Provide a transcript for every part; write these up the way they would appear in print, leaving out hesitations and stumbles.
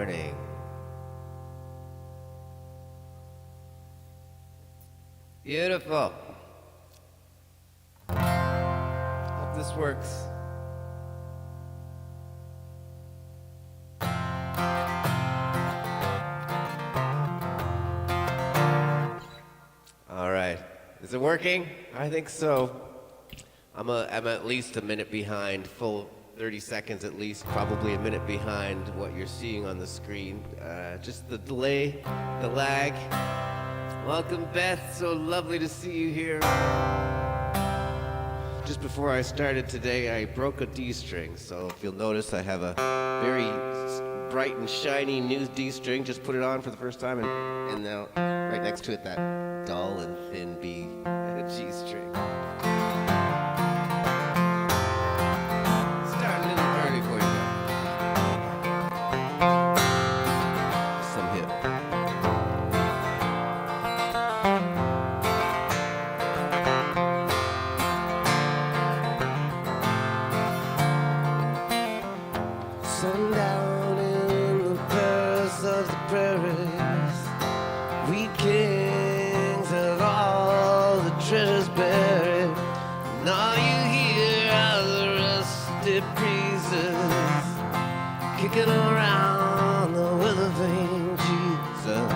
morning. Beautiful. Hope this works. All right. Is it working? I think so. I'm at least a minute behind, full 30 seconds at least, probably a minute behind what you're seeing on the screen. Just the delay, the lag. Welcome, Beth. So lovely to see you here. Just before I started today, I broke a D string. So if you'll notice, I have a very bright and shiny new D string. Just put it on for the first time, and now right next to it, that dull and thin B G string. Start a little early for you. Some hip. Sundown in the Paris of the prairies, we kings have all the treasures buried, and all you hear are the rusty breezes kicking around the weather vane Jesus.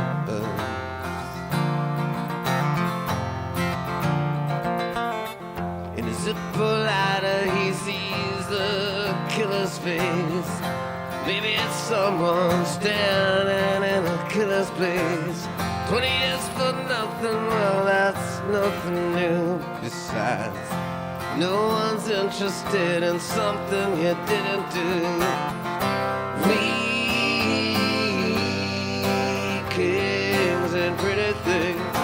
In his zipper lighter he sees the killer's face. Maybe it's someone standing in a killer's place. 20 years for nothing, well that's nothing new. Besides, no one's interested in something you didn't do. We kings and pretty things,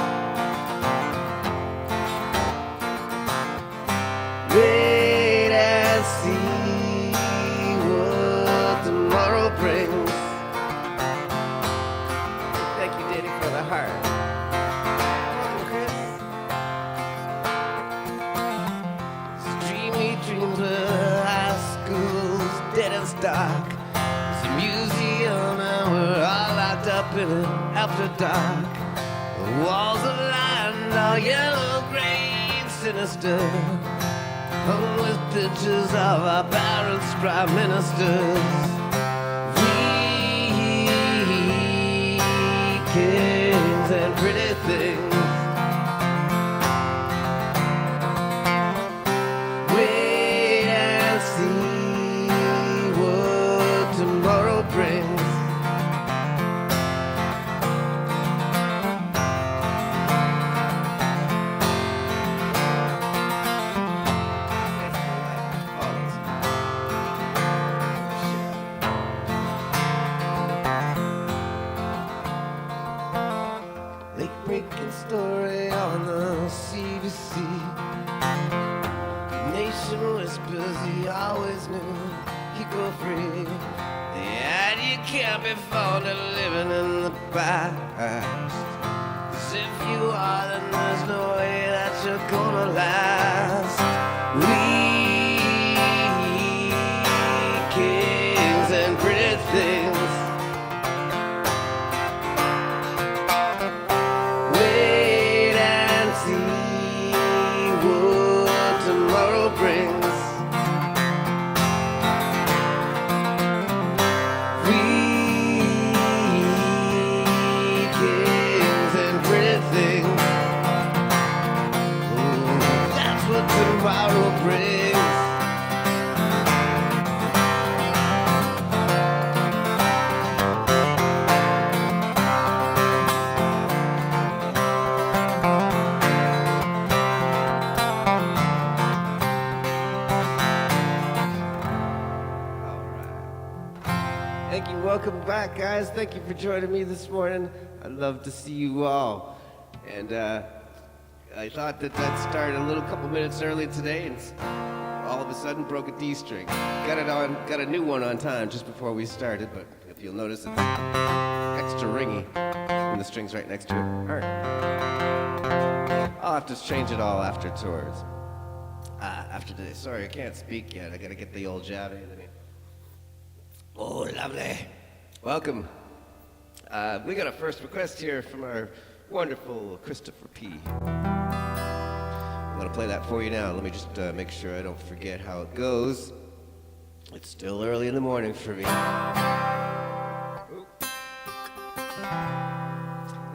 wait and see what tomorrow brings. Thank you, Diddy, for the heart. Welcome, Chris. Dreamy dreams where high school's dead and stark. It's a museum and we're all locked up in it after dark. The walls are lined all yellow, gray, and sinister, hung with pictures of our parents' prime ministers. We kings and pretty things, wait and see what tomorrow brings. Lake-breaking story on the CBC. Nation whispers he always knew he'd go free. The idea can't be found in living in the past. 'Cause if you are, then there's no way that you're gonna last. We kings and pretty things, wait and see what tomorrow brings. We kings and pretty things, ooh, that's what tomorrow brings. Thank you. Welcome back, guys. Thank you for joining me this morning. I'd love to see you all. And I thought that I'd start a couple minutes early today, and all of a sudden broke a D string. Got a new one on time just before we started, but if you'll notice, it's extra ringy, and the strings right next to it aren't. I'll have to change it all after tours. After today. Sorry, I can't speak yet. I gotta get the old jab in me. Oh, lovely. Welcome. We got a first request here from our wonderful Christopher P. I'm gonna play that for you now. Let me just make sure I don't forget how it goes. It's still early in the morning for me.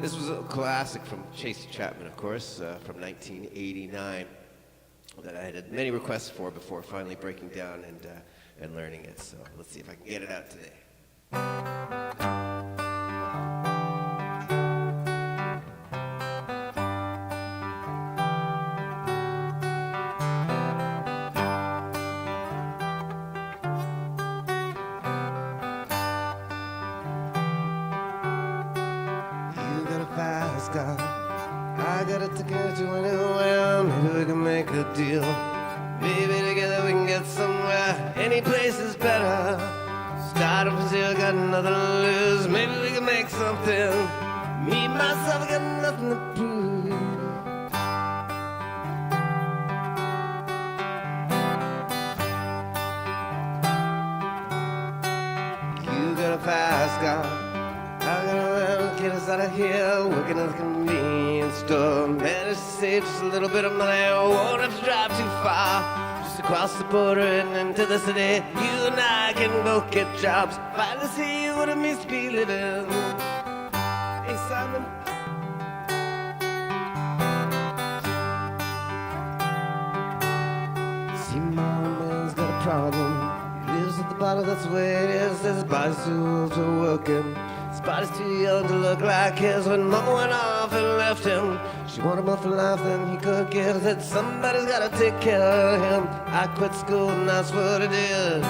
This was a classic from Chapman, of course, from 1989, that I had many requests for before finally breaking down and learning it. So let's see if I can get it out today. I got a ticket to anywhere. Maybe we can make a deal. Maybe together we can get somewhere. Any place is better. Start up from zero, got nothing to lose. Maybe we can make something. Me, myself, got nothing to prove. You got a fast car. I gotta get us out of here, working at the convenience store. Managed to save just a little bit of money, won't have to drive too far. Just across the border and into the city, you and I can both get jobs. Finally see what it means to be living. Hey, Simon. See, my man's got a problem. He lives at the bottom, that's the way it is. His body's too old to working. His body's too young to look like his. When Mama went off and left him, she wanted more for life than he could give. That somebody's gotta take care of him. I quit school and that's what I did.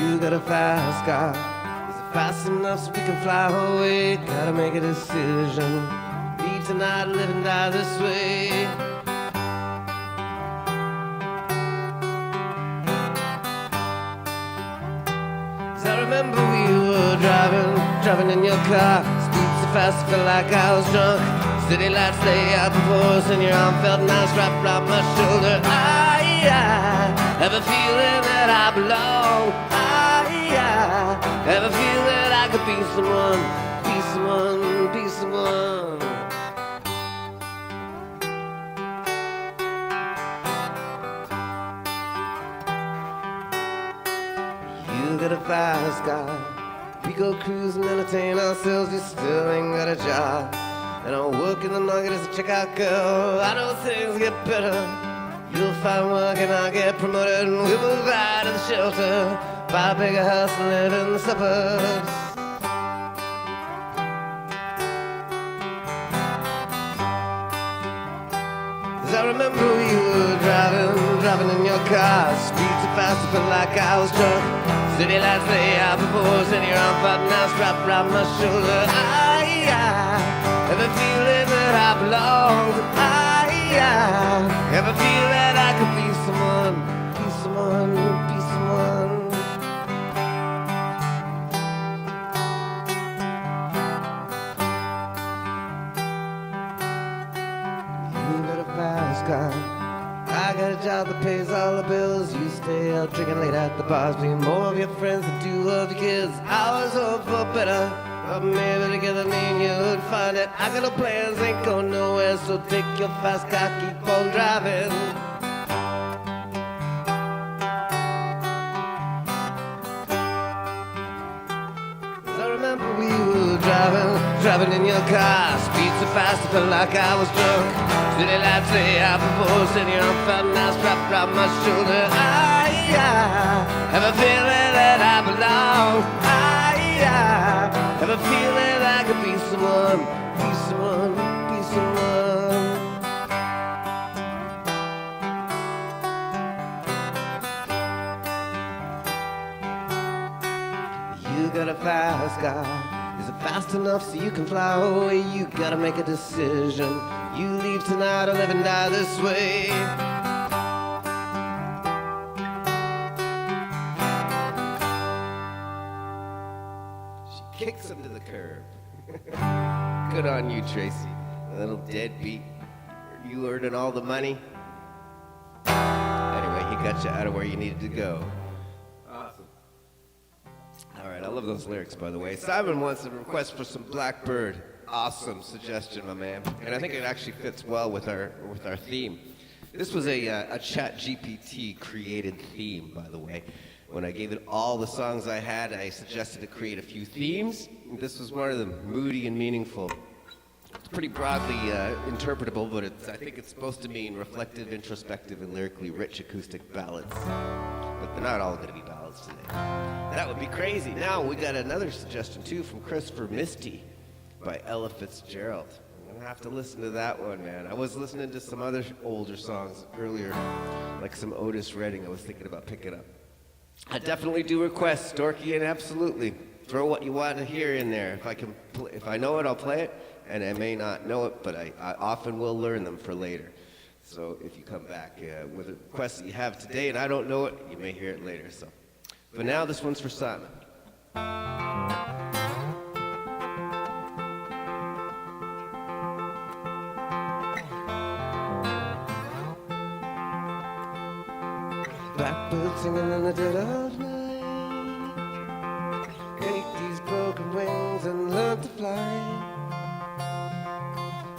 You got a fast car. Is it fast enough so we can fly away? Gotta make a decision. Leave tonight, live and die this way. Remember we were driving in your car. Speed so fast, I felt like I was drunk. City lights lay out before us and your arm felt nice wrapped around my shoulder. I have a feeling that I belong. I have a feeling that I could be someone, be someone, be someone. You got a fast car. We go cruise and entertain ourselves. You still ain't got a job. And I'll work in the market as a checkout girl. I know things get better. You'll find work and I'll get promoted. And we'll move out of the shelter, buy a bigger house and live in the suburbs. Cause I remember we were driving in your car. Speed so fast I felt like I was drunk. City lights lay out before us and your arm felt nice wrapped around my shoulder. I have a feeling that I belong. I have a feeling that I could be someone, be someone, be someone. You got a fast car. I got a job that pays all the bills. You stay out drinking late at the bars, being more of your friends than two of your kids. I was hoping for better, but maybe together me and you would find it. I got no plans, ain't going nowhere, so take your fast car, keep on driving. I remember we were driving in your car. Speed so fast I felt like I was drunk. City lights lay out before us and your arm felt nice wrapped around my shoulder. I have a feeling that I belong. I have a feeling that I could be someone, be someone, be someone. You got a fast car. Is it fast enough so you can fly away? You gotta make a decision. You leave tonight or live and die this way. She kicks him to the curb. Good on you, Tracy. A little deadbeat. You're You earning all the money? Anyway, he got you out of where you needed to go. Awesome. All right, I love those lyrics, by the way. Simon wants a request for some Blackbird. Awesome suggestion, my man. And I think it actually fits well with our theme. This was a Chat GPT created theme, by the way. When I gave it all the songs I had, I suggested to create a few themes. This was one of them, moody and meaningful. It's pretty broadly interpretable, but I think it's supposed to mean reflective, introspective, and lyrically rich acoustic ballads. But they're not all going to be ballads today. That would be crazy. Now, we got another suggestion, too, from Christopher Misty by Ella Fitzgerald. I'm going to have to listen to that one, man. I was listening to some other older songs earlier, like some Otis Redding I was thinking about picking up. I definitely do request, Storky, and absolutely. Throw what you want to hear in there. If I know it, I'll play it, and I may not know it, but I often will learn them for later. So if you come back with a request that you have today and I don't know it, you may hear it later. So, but now this one's for Simon. Blackbird singing in the dead of night. Take these broken wings and learn to fly.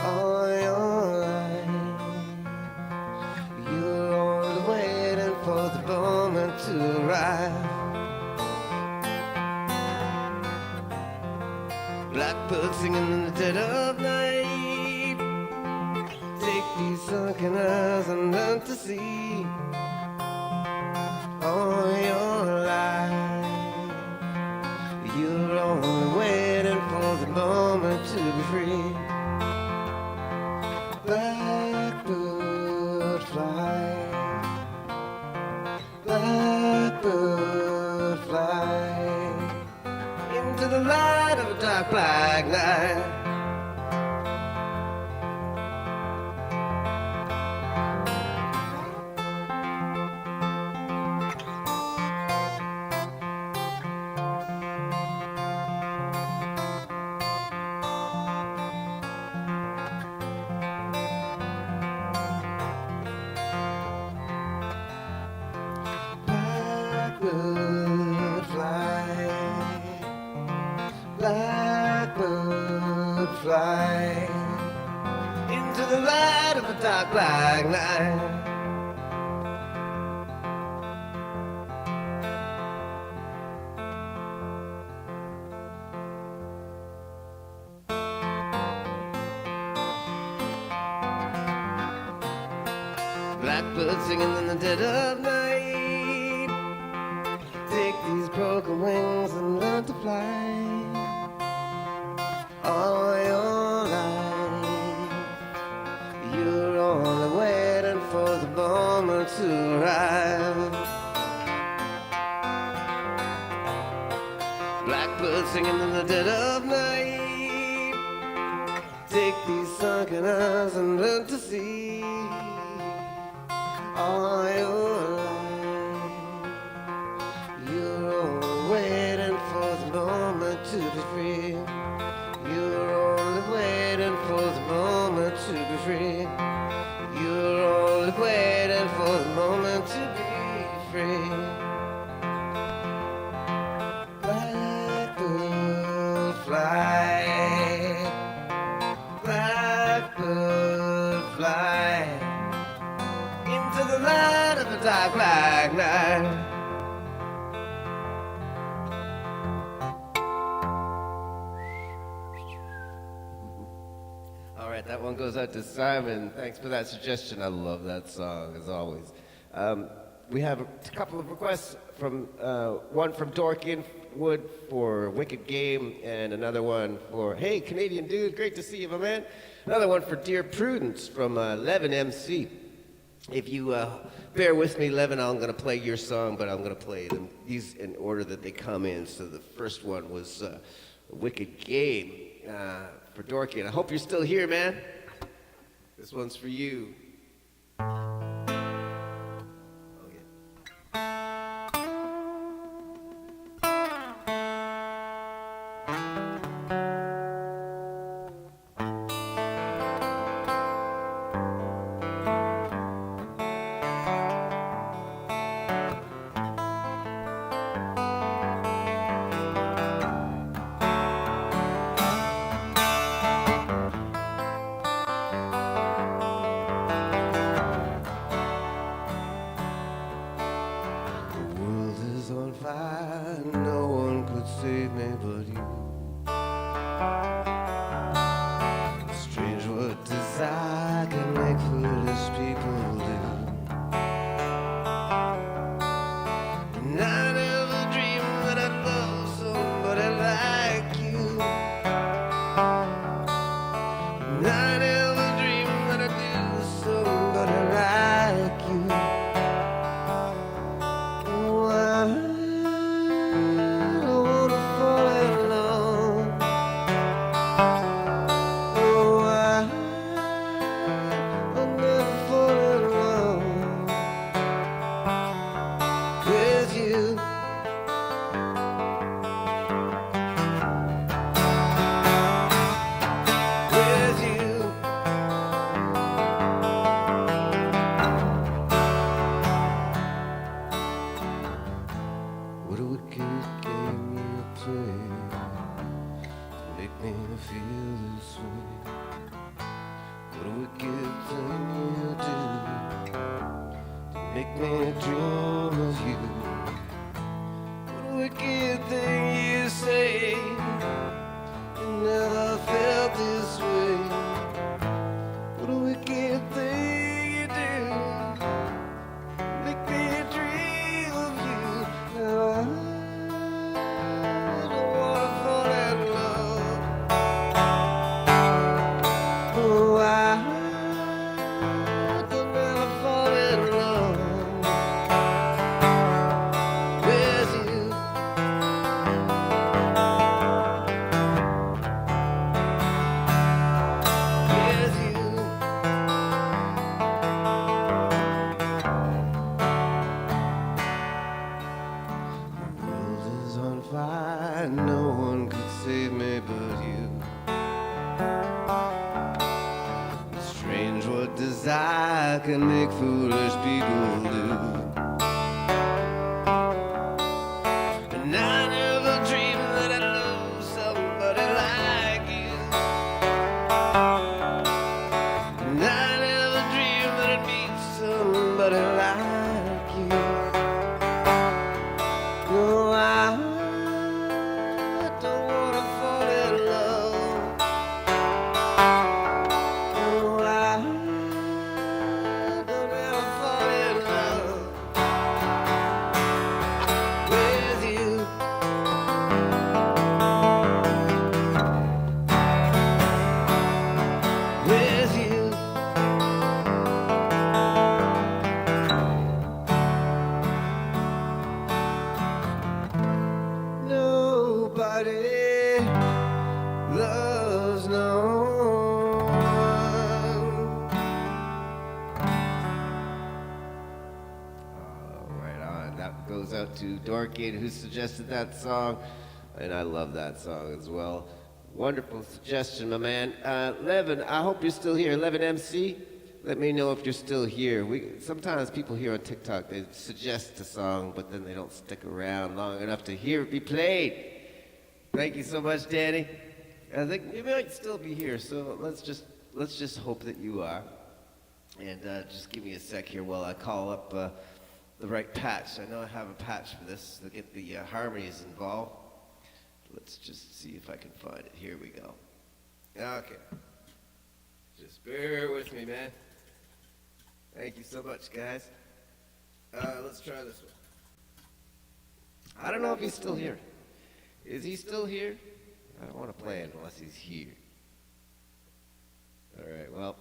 All your life, you're only waiting for the moment to arrive. Blackbird singing in the dead of night. Take these sunken eyes and learn to see. All your life, you're only waiting for the moment to be free. Blackbird fly, blackbird fly, into the light of a dark black night. Blackbird fly, blackbird fly, into the light of a dark black night. Blackbird singing in the dead of night. Take these broken wings and learn to fly. All your life, you're only waiting for the moment to arrive. Blackbird singing in the dead of night. Take these sunken eyes and learn to see. All your life, you're only waiting for the moment to be free. You're only waiting for the moment to be free. You're only waiting for the moment to be free. Blackbird fly, blackbird fly, into the light of a dark black night. All right, that one goes out to Simon. Thanks for that suggestion. I love that song, as always. We have a couple of requests from one from Dorkin Wood for Wicked Game, and another one for, hey, Canadian dude, great to see you, my man. Another one for Dear Prudence from Levin MC. If you bear with me, Levin, I'm going to play your song, but I'm going to play them these in order that they come in. So the first one was Wicked Game for Dorky. I hope you're still here, man. This one's for you. I never dreamed that I'd do somebody like you. Oh, I don't wanna fall in love. Oh, I'll never fall in love with you. Can make foolish people do. And I never dreamed that I'd love somebody like you. And I never dreamed that I'd meet somebody like you. No, I don't wanna fall in love. No, I to Dorkin, who suggested that song, and I love that song as well. Wonderful suggestion, my man. Levin, I hope you're still here. Levin MC, let me know if you're still here. Sometimes people here on TikTok, they suggest a song, but then they don't stick around long enough to hear it be played. Thank you so much, Danny. I think you might still be here, so let's just hope that you are. And just give me a sec here while I call up the right patch. I know I have a patch for this to get the harmonies involved. Let's just see if I can find it. Here we go. Okay. Just bear with me, man. Thank you so much, guys. Let's try this one. I don't know if he's still here. Is he still here? I don't want to play it unless he's here. All right, well,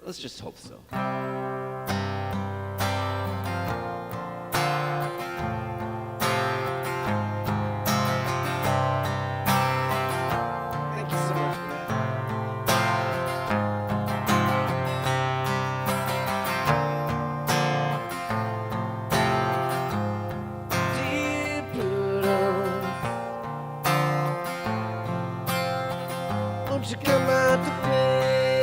let's just hope so. Won't you come out to play?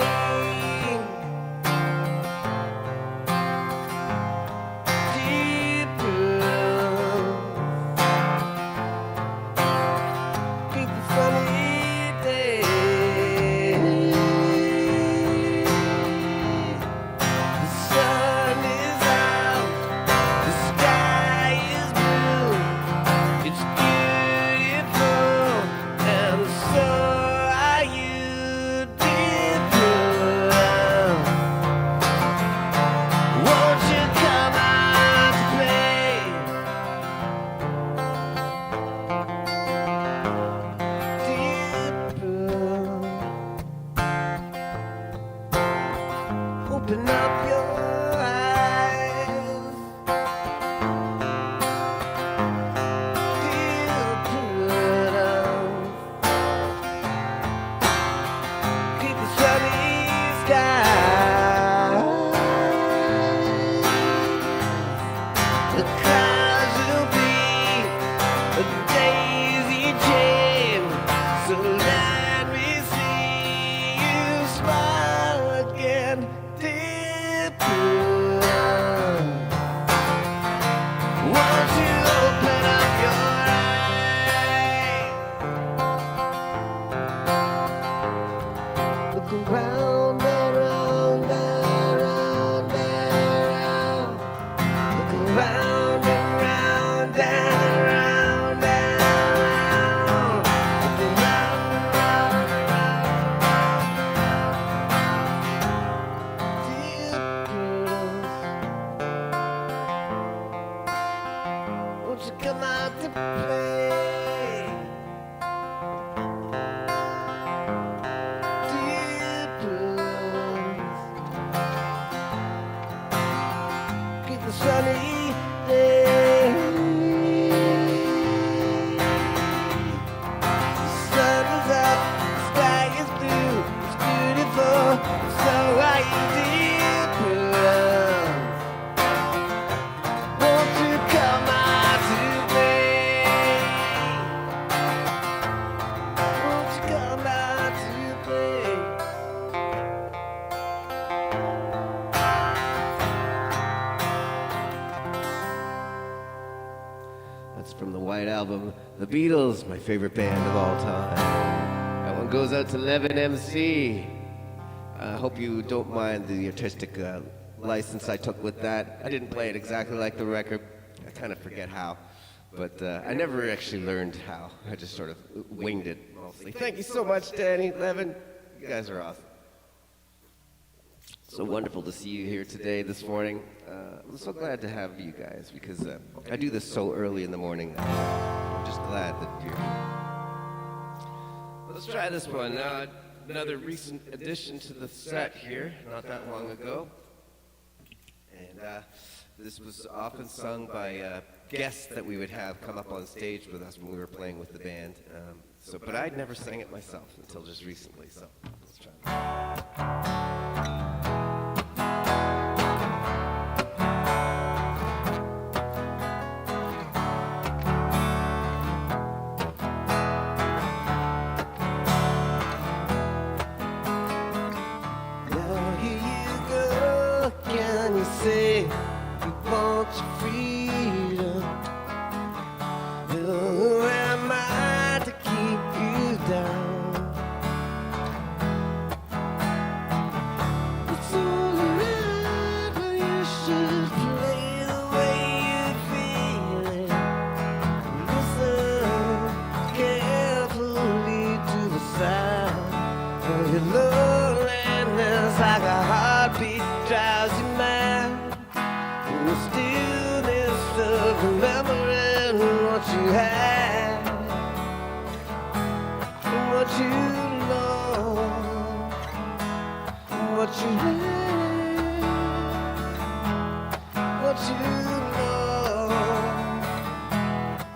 Deep Prudence, keep a sunny day. The sun is out, the sky is blue. It's beautiful, and so are you, dear. open up your eyes. Dear Prudence, keep the sunny skies. The clouds will be a daisy chain, so let me see you smile again, dear Prudence. Won't you open up your eyes? Look around and round and round and round. Look around and round and round and round. Look around and round and round. Dear Prudence, won't you come out to play? Dear Prudence, keep the sunny day. The sun is up, the sky is blue, it's beautiful, so right, dear Prudence. Won't you come out to play? Won't you come out to play? That's from the White Album, The Beatles, my favorite band of all time. That one goes out to Levin MC. I hope you don't mind the artistic license I took with that. I didn't play it exactly like the record. I kind of forget how. But I never actually learned how. I just sort of winged it mostly. Thank you so much, Danny, Levin. You guys are awesome. So wonderful to see you here today, this morning. I'm so glad to have you guys because I do this so early in the morning. I'm just glad that you're here. Let's try this one. Another recent addition to the set here, not that long ago. And this was often sung by guests that we would have come up on stage with us when we were playing with the band. But I'd never sang it myself until just recently, so let's try it. Now here you go, can you say you want your freedom? Who am I to keep you down? It's all right, but you should play the way you feel it. Listen carefully to the sound of your loneliness, like a heartbeat drives you mad. In the stillness of remembering what you had, and what you lost, and what you had, what you lost.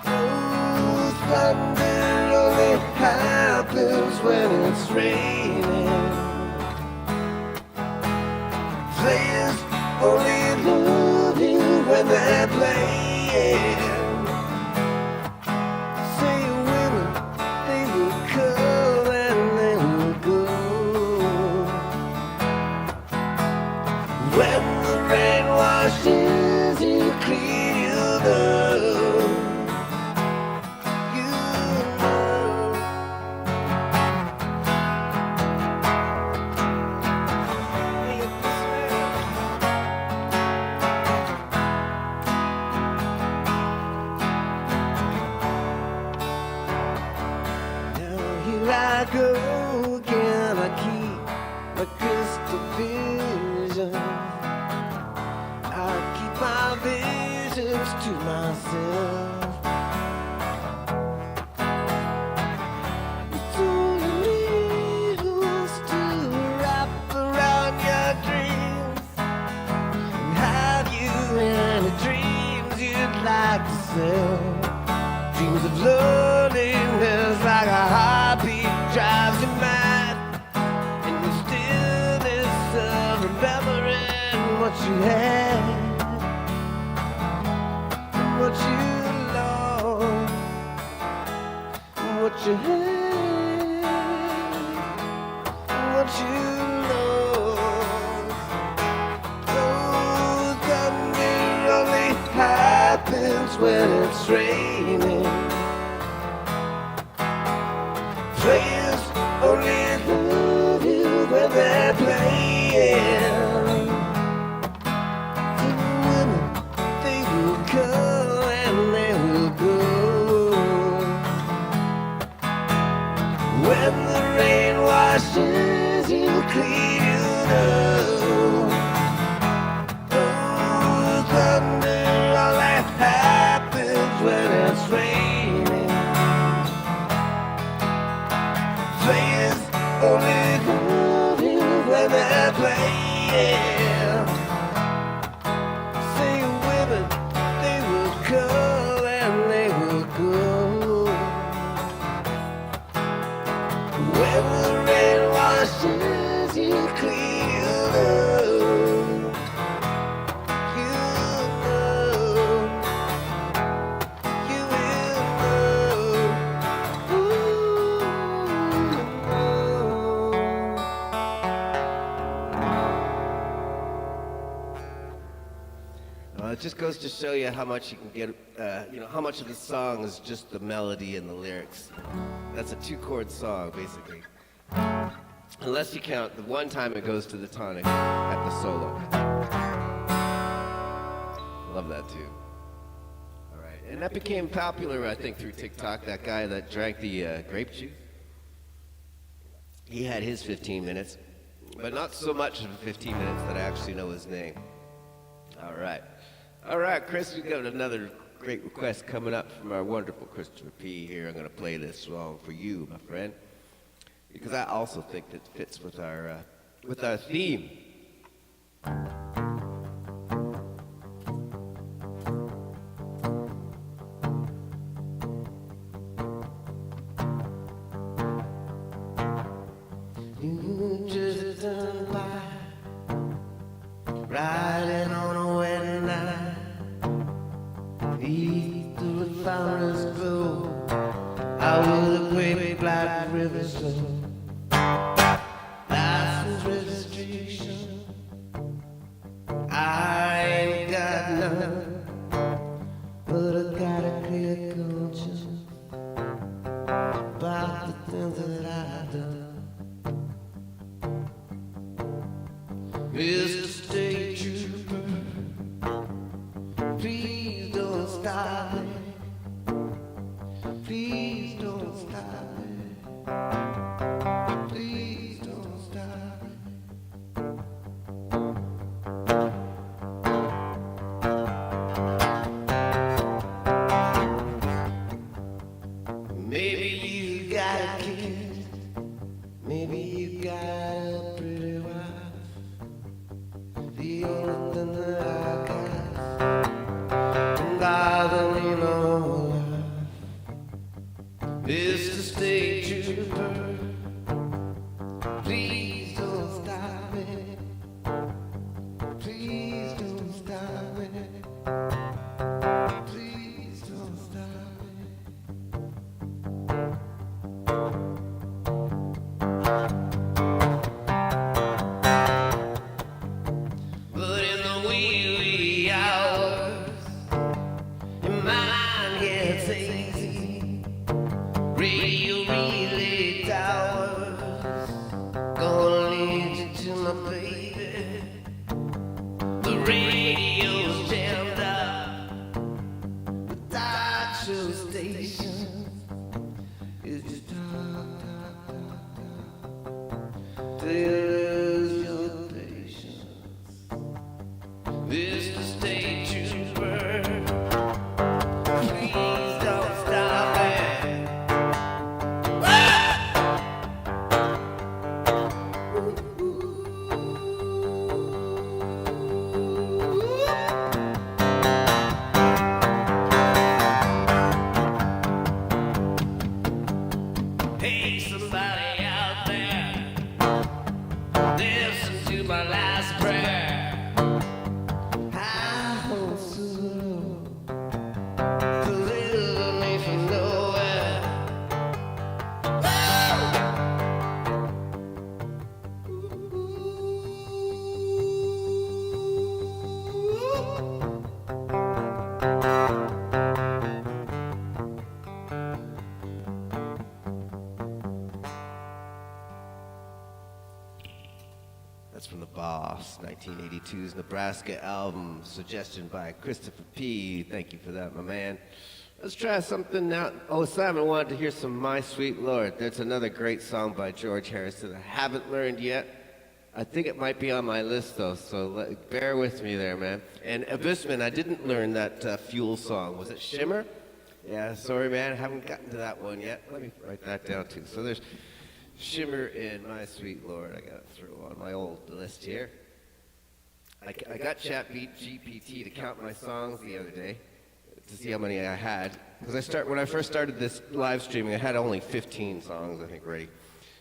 Oh, thunder only happens when it's raining. Players only love you when they're playing. Say women, they will come and they will go. When the rain washes you clean, you know. You know. Now here I go again, I keep my crystal vision. I keep my visions to myself. It's only me who wants to wrap around your dreams. you had, what you lost, what you had, what you lost. Oh, thunder only happens when it's raining. Players only love you when they're playing. The women, they will come and they will go. When the rain washes you clean, you know. Oh, thunder only happens when it's raining. Players only love you when they're playing. Say women, they will come and they will go. When the rain washes you clean, you know. You know. You will know. Ooh, it just goes to show you how much you can get, how much of the song is just the melody and the lyrics. That's a 2-chord song, basically. Unless you count the one time it goes to the tonic at the solo. Love that too. All right, and that became popular, I think, through TikTok. That guy that drank the grape juice. He had his 15 minutes, but not so much of 15 minutes that I actually know his name. All right. All right, Chris, we've got another great request coming up from our wonderful Christopher P. here. I'm going to play this song for you, my friend, because I also think it fits with our theme. You just done by, riding on a wedding night. Beneath the refiner's glow, out with the great black river flow. License registration, I ain't got none, but I got a clear conscience about the things that I've done. Mr. State Trooper, please don't stop me. Please don't stop me. Please don't stop me. Maybe you got a kid. Maybe you got a pretty wife. The only thing that I got, and I don't need no life. Mr. State Trooper, please don't stop me. Please don't stop me. Please don't stop me. But in the wee hours, your mind gets hazy. Radio relay towers, gonna lead you to my baby. The radio's jammed up, the talk show station is just till you lose your patience. Mr. State Trooper, please don't stop me. Hey, somebody out there, That's from The Boss, 1982's Nebraska album, suggestion by Christopher P. Thank you for that, my man. Let's try something now. Oh, Simon wanted to hear some My Sweet Lord. That's another great song by George Harrison I haven't learned yet. I think it might be on my list, though, so bear with me there, man. And Abyssman, I didn't learn that Fuel song. Was it Shimmer? Yeah, sorry, man. I haven't gotten to that one yet. Let me write that down, too. So there's Shimmer and My Sweet Lord. I got to throw on my old list here. I got ChatGPT to count my songs the other day to see how many I had. Because when I first started this live streaming, I had only 15 songs, I think, ready.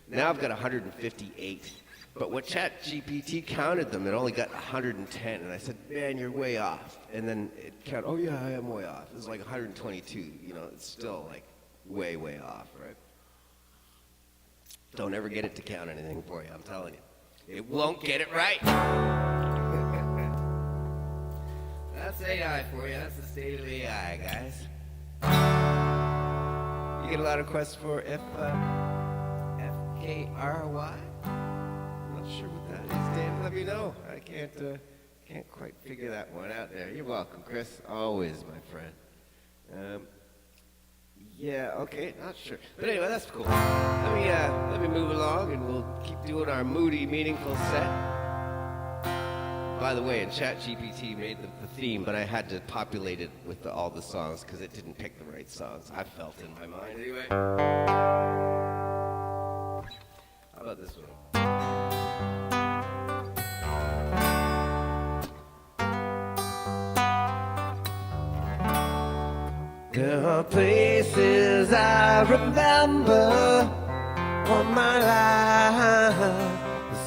Now I've got 158. But when ChatGPT counted them, it only got 110. And I said, man, you're way off. And then it counted, oh, yeah, I am way off. It was like 122. You know, it's still like way, way off, right? Don't ever get it to count anything for you, I'm telling you. It won't get it right. That's AI for you. That's the state of AI, guys. You get a lot of requests for FKRY? I'm not sure what that is, Dan. Let me know. I can't quite figure that one out there. You're welcome, Chris. Always, my friend. Yeah, okay, not sure. But anyway, that's cool. Let me move along and we'll keep doing our Moody, meaningful set. By the way, ChatGPT made the theme, but I had to populate it with all the songs because it didn't pick the right songs. I felt in my mind anyway. How about this one? There are places I remember all my life.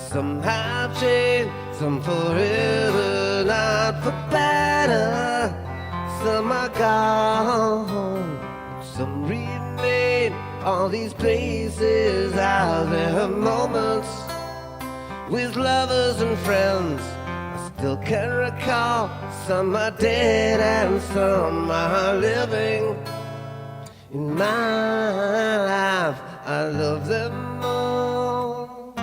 Some have changed, some forever, not for better. Some are gone, some remain. All these places have their moments with lovers and friends. I still can recall. Some are dead and some are living. In my life, I love them all.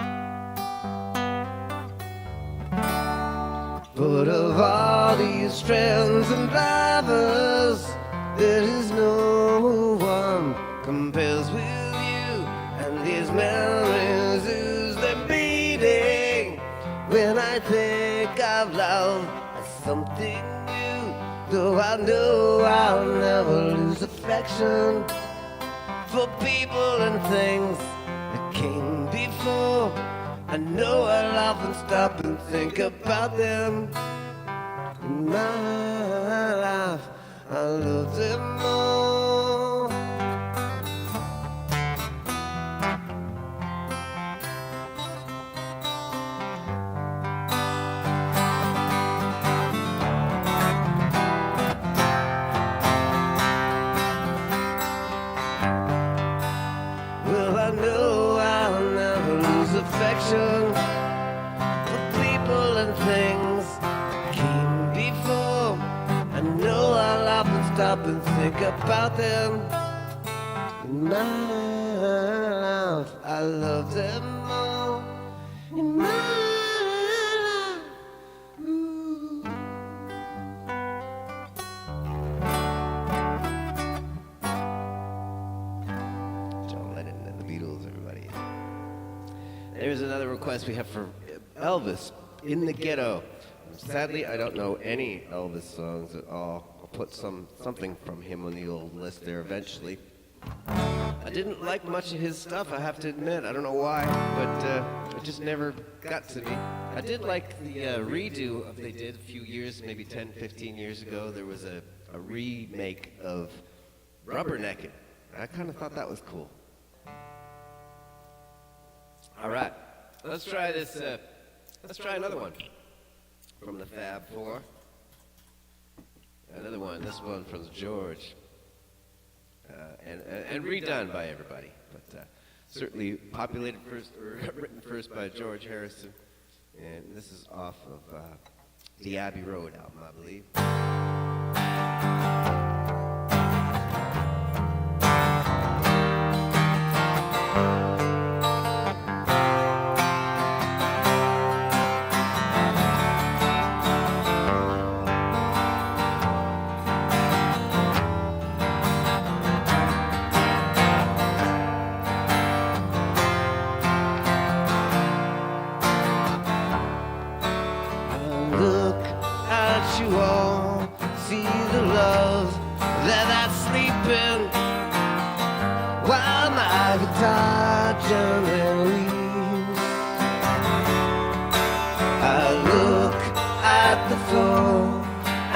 But of all these friends and lovers, there is no one compares with you. And these memories lose their meaning when I think of love. Something new, though I know I'll never lose affection for people and things that came before. I know I'll often stop and think about them. In my life, I love them all. For people and things came before. I know I'll often stop and think about them. In my life, I love them all. In my life, ooh. John Lennon and the Beatles, everybody. There's another request we have for Elvis, In the Ghetto. Sadly, I don't know any Elvis songs at all. I'll put something from him on the old list there eventually. I didn't like much of his stuff, I have to admit. I don't know why, but it just never got to me. I did like the redo of they did a few years, maybe 10, 15 years ago. There was a remake of Rubbernecked. I kind of thought that was cool. All right, let's try this. Let's try another one from the Fab Four. Another one. This one from George, and redone by everybody, but certainly populated first or written first by George Harrison. And this is off of the Abbey Road album, I believe.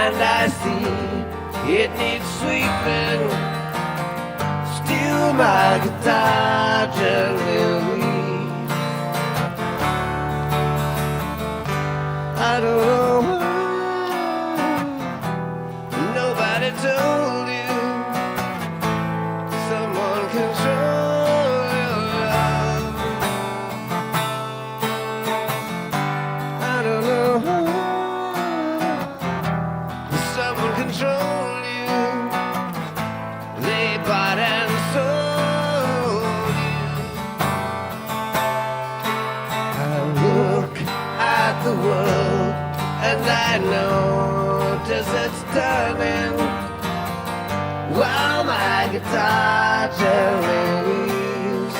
and I see it needs sweeping. Still my guitar gently weeps. I don't know why nobody told you someone control your love. I don't know why someone control you. They bought and sold you. I look at the world and I notice it's turning while my guitar gently weeps.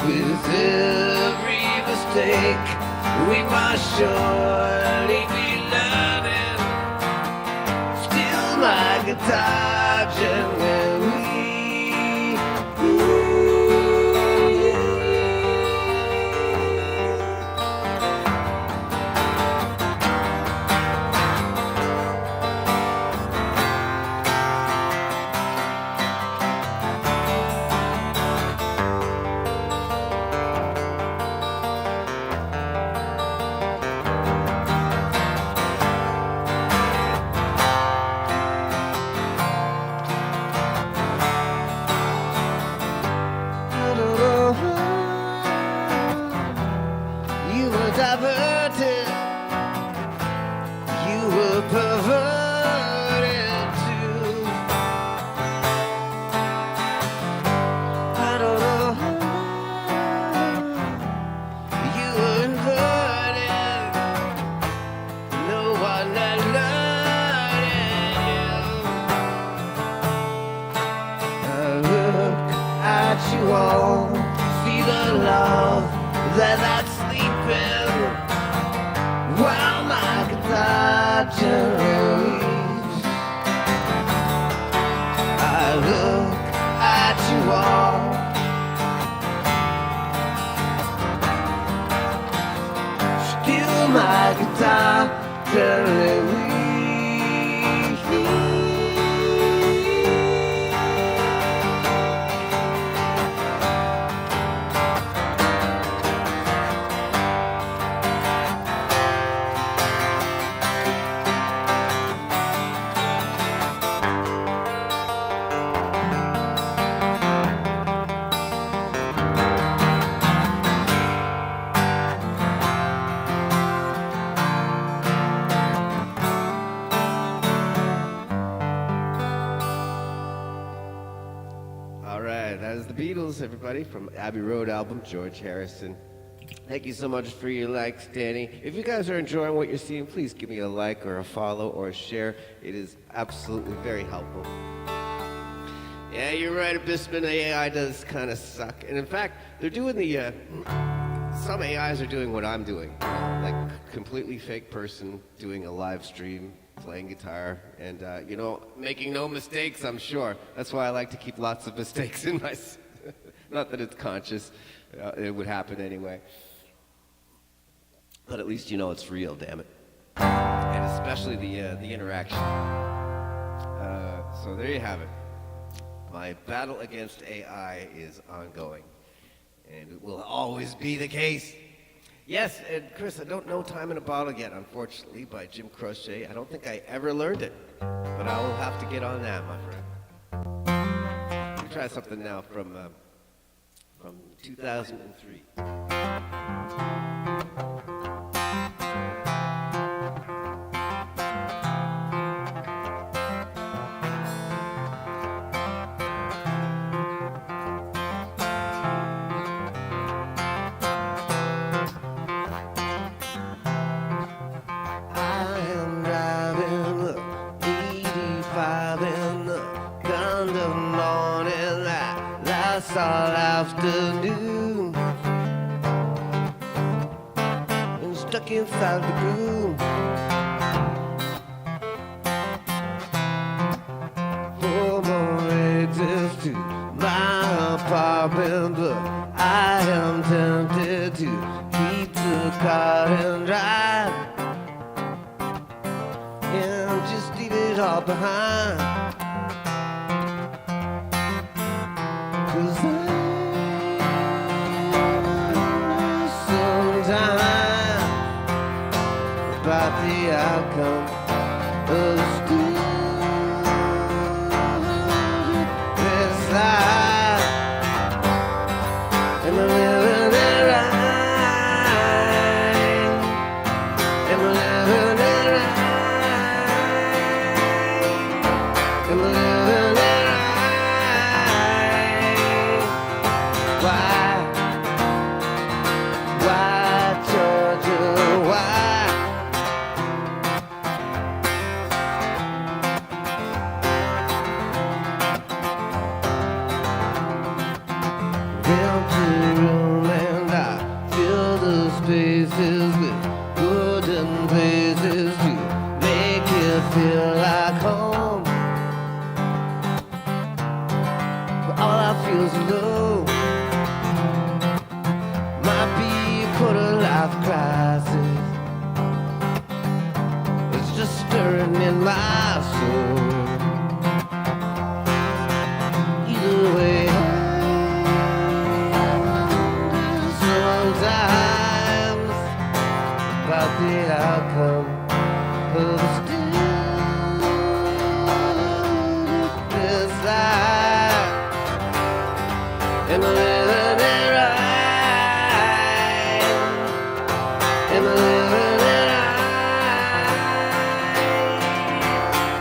With every mistake we must surely be learning. Still my guitar gently weeps. You were diverted, you were perverted too. I don't know how you were inverted. No one alerted you. I look at you all, see the love that's sleeping while my guitar gently weeps. I look at you all, still my guitar gently weeps. All right, that is the Beatles, everybody, from Abbey Road album, George Harrison. Thank you so much for your likes, Danny. If you guys are enjoying what you're seeing, please give me a like or a follow or a share. It is absolutely very helpful. Yeah, you're right, Abyssman. The AI does kind of suck. And in fact, they're doing the, some AIs are doing what I'm doing. Like, completely fake person doing a live stream, playing guitar, and, you know, making no mistakes, I'm sure. That's why I like to keep lots of mistakes in my... Not that it's conscious. It would happen anyway. But at least you know it's real, damn it. And especially the interaction. So there you have it. My battle against AI is ongoing. And it will always be the case. Yes, and Chris, I don't know Time in a Bottle yet, unfortunately, by Jim Croce. I don't think I ever learned it. But I will have to get on that, my friend. Let me try something now from 2003. All afternoon and stuck inside the room. 4 more exits to my apartment, but I am tempted to keep the car and drive. all behind. 'Cause sometimes about the outcome of the stupid life. Am I living it right? Am I living it right? Am I living it right? Why, Georgia, why? Empty room and I fill the spaces with wooden places to make you feel like home. But all I feel is alone. Might be a quarter-life crisis. It's just stirring in my soul. Either way, sometimes about the outcome of the stupidest life. Am I living it right? Am I living it right?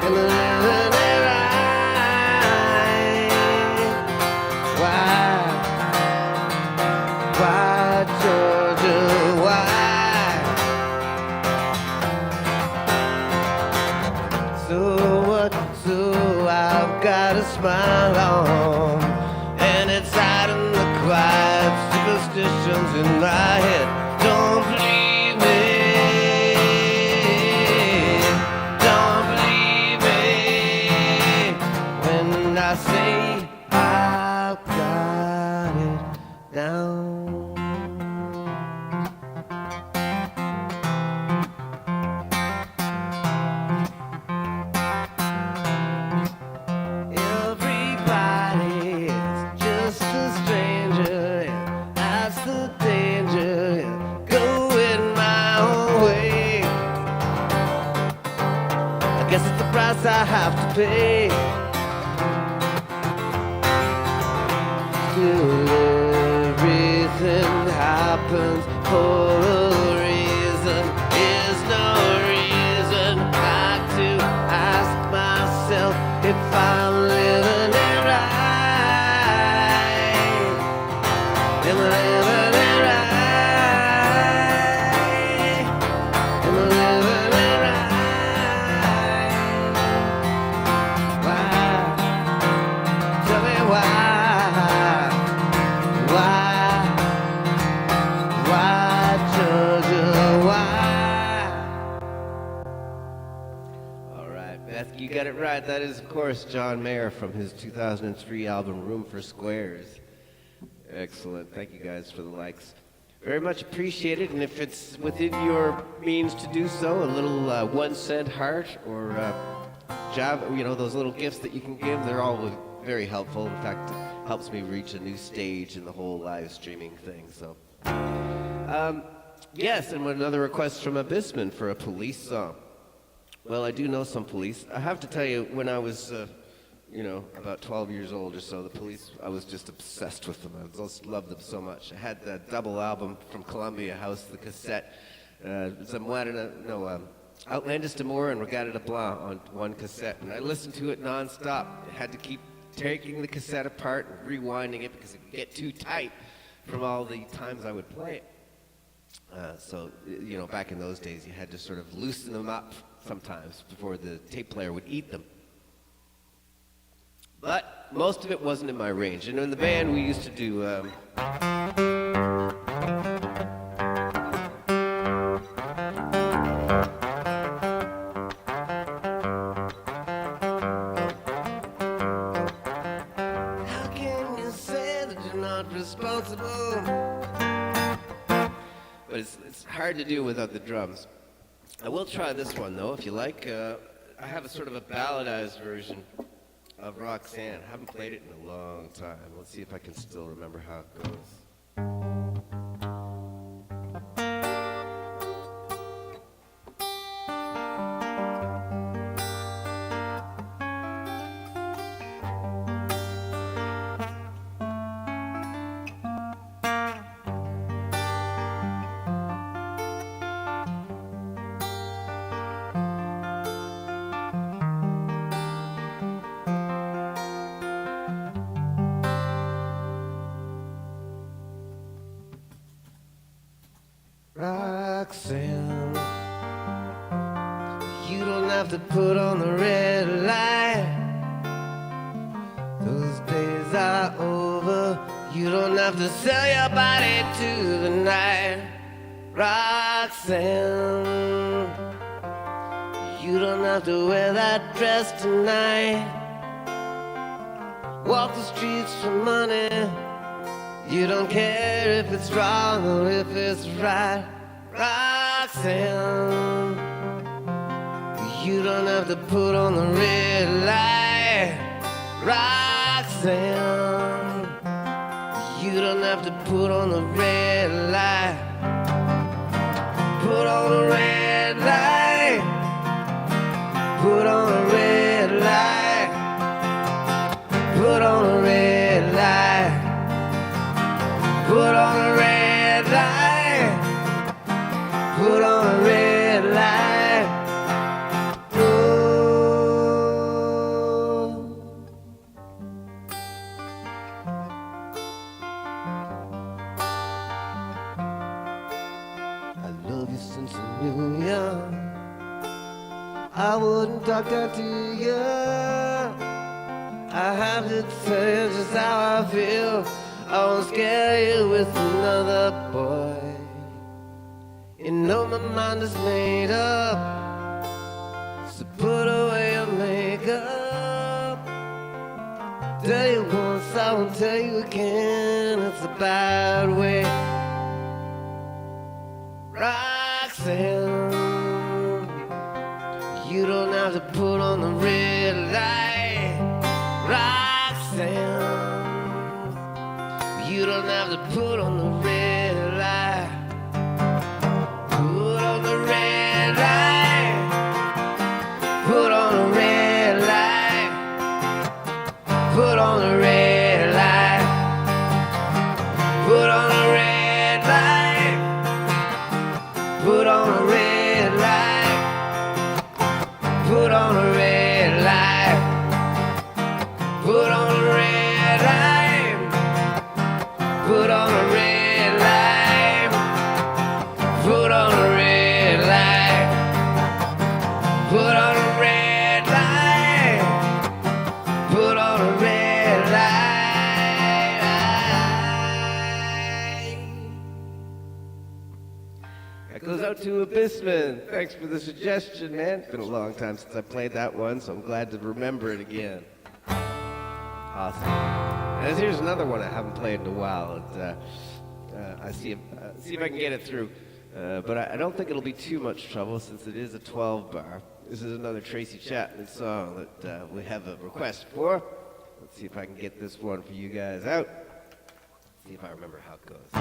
Am I living it right? Why, Georgia, why? So what? So I've got a smile on, and it's hiding the quiet superstitions in my head. Don't believe me. Don't believe me when I say I've got it down. Everybody is just a stranger, and that's the danger, and going my own way. I guess it's the price I have to pay. Still everything happens for a reason. There's no reason not to ask myself if I'm living it right. Am I living it right? Am I living it right? Why? Tell me why. Why, Georgia, why? All right, Beth, you got it right. That is, of course, John Mayer from his 2003 album Room for Squares. Excellent. Thank you guys for the likes. Very much appreciated, and if it's within your means to do so, a little 1 cent heart or those little gifts that you can give, they're all very helpful. In fact, it helps me reach a new stage in the whole live streaming thing. So, yes, and another request from Abysman for a police song. Well, I do know some police. I have to tell you, when I was, about 12 years old or so, the police, I was just obsessed with them. I just loved them so much. I had that double album from Columbia House, the cassette, Outlandish d'Amour and Regatta de Blanc on one cassette, and I listened to it nonstop. I had to keep taking the cassette apart and rewinding it because it would get too tight from all the times I would play it. So, back in those days, you had to sort of loosen them up sometimes before the tape player would eat them. But most of it wasn't in my range. And in the band, we used to do... How can you say that you're not responsible? But it's hard to do without the drums. I will try this one, though, if you like. I have a sort of a balladized version of Roxanne. I haven't played it in a long time. Let's see if I can still remember how it goes. Roxanne, you don't have to put on the red light. Those days are over. You don't have to sell your body to the night. Roxanne, you don't have to wear that dress tonight. Walk the streets for money. You don't care if it's wrong or if it's right. Roxanne, you don't have to put on the red light. Roxanne, you don't have to put on the red light. Put on the red light. Put on the red light. Put on the red light. Put on a red light. Put on a red light. Oh. I love you since I knew you. I wouldn't talk that to you. I have to tell you just how I feel. I won't scare you with another boy. You know my mind is made up, so put away your makeup. Tell you once, I won't tell you again. It's a bad way. Roxanne, you don't have to put on the red light. Roxanne, you don't have to put on the red light. Put on the red light. Put on the red light. Put on the red light. Put on the red light. Put on the red light. Put on the red light. Put on the red light. Put on a red light. Put on a red light. Put on a red light. Put on a red light. That goes out to Abyssman. Thanks for the suggestion, man. It's been a long time since I played that one, so I'm glad to remember it again. Awesome. And here's another one I haven't played in a while. I see if I can get it through, but I don't think it'll be too much trouble since it is a 12-bar. This is another Tracy Chapman song that we have a request for. Let's see if I can get this one for you guys out. See if I remember how it goes.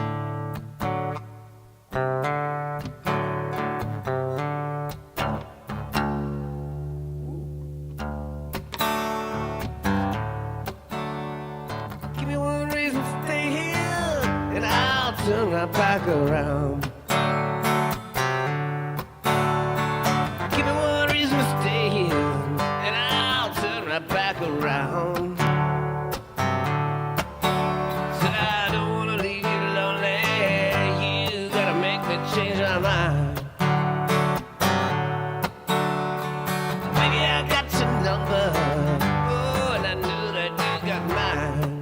Turn my back around. Give me one reason to stay here, and I'll turn my back around. Said I don't wanna leave you lonely. You gotta make me change my mind. Maybe I got your number. Oh, and I knew that you got mine.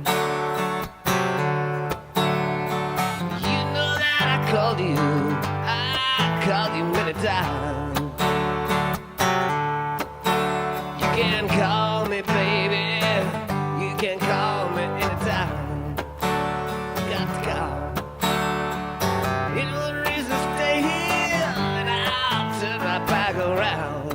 Called you, I called you many times. You can call me baby, you can call me anytime. Got to call. Any one reason to stay here, and I'll turn my back around.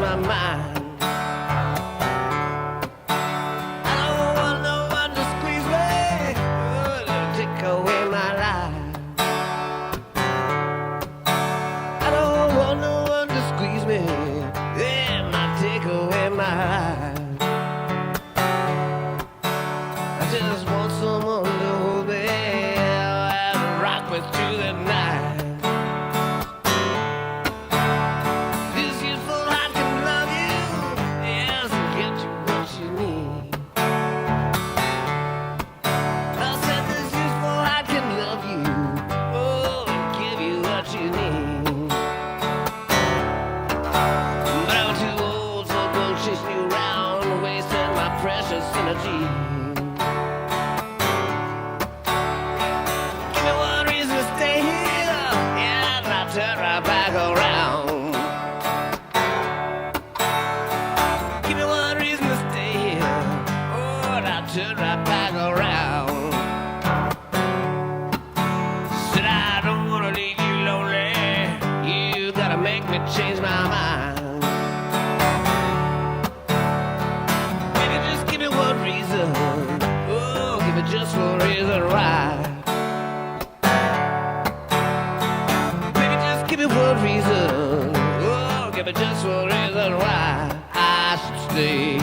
my mind. I don't want no one to squeeze me, to take away my life. I don't want no one to squeeze me, take away my life. I just want someone to hold me and rock me through the night. This youthful heart can love you, yes, and get you what you need. I said this youthful heart can love you, oh, and give you what you need. But I'm too old, so don't chase me around, wasting my precious energy. Give me one reason to stay here, yeah, and I'll turn right back around. Give me one reason to stay here, oh, and I'll turn right back around. Said I don't wanna leave you lonely, you gotta make me change my mind. Baby, just give me one reason, oh, give me just one reason why. Baby, just give me one reason, oh, give me just one reason why I should stay.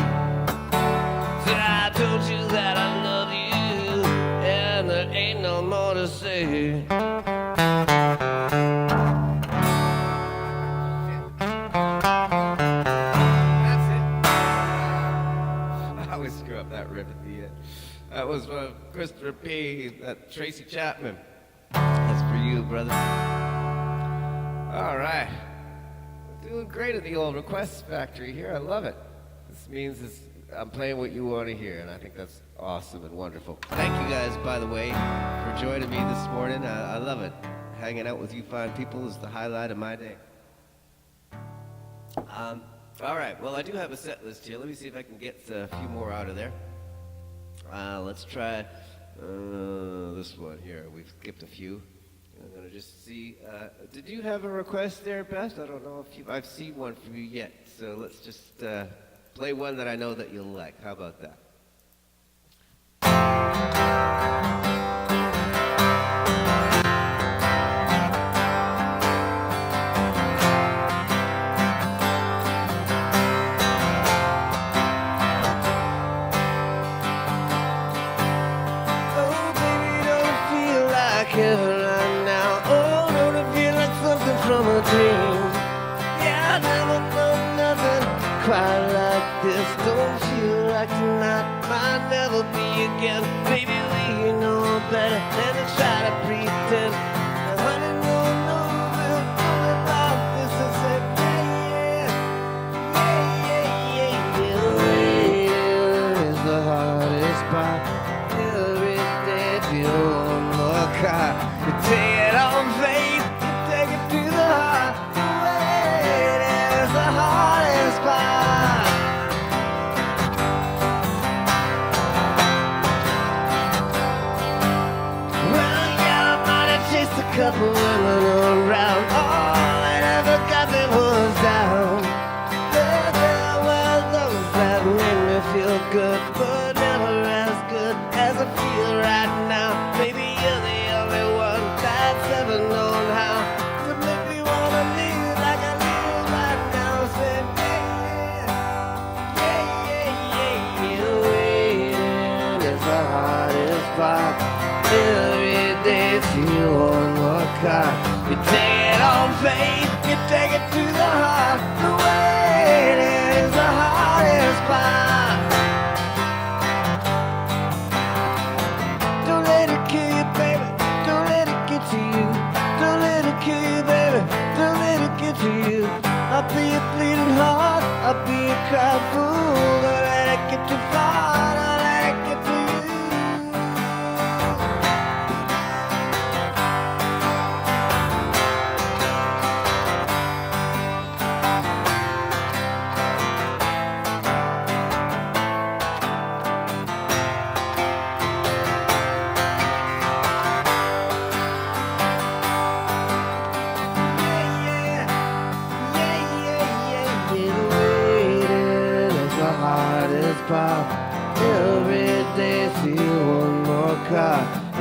Said I told you that I love you, and there ain't no more to say. That's it. I always screw up that riff at the end. That was Christopher P. That Tracy Chapman. That's for you, brother. All right. We're doing great at the old request factory here. I love it. This means I'm playing what you want to hear, and I think that's awesome and wonderful. Thank you guys, by the way, for joining me this morning. I love it. Hanging out with you fine people is the highlight of my day. All right. Well, I do have a set list here. Let me see if I can get a few more out of there. Let's try this one here. We've skipped a few. I'm going to just see. Did you have a request there, Beth? I don't know if I've seen one from you yet. So let's just play one that I know that you'll like. How about that? Heaven right now, oh, don't it feel like something from a dream? Yeah, I never know nothing quite like this. Don't feel like tonight might never be again. Maybe we know better than to try to pretend. Honey, no, we'll do it like this and say, waiting is the hardest part. Every day feels you take it on faith, you take it to the heart. Wait is the hardest part. Well, yeah, I might have chased a couple women around. All I ever got me was down. There were those that made me feel good, but never as good as I feel right now. Maybe you're the only one that's ever known how to make me wanna live like I live right now. Say, waiting is the hardest part. Every day it's you on more car. You take it on faith, you take it to the heart. The waiting is the hardest part. Don't let it kill you, baby. Don't let it get to you. Don't let it kill you, baby. Don't let it get to you. I'll be a bleeding heart. I'll be a crying fool. Don't let it get too far. Don't let it get to you. Yeah.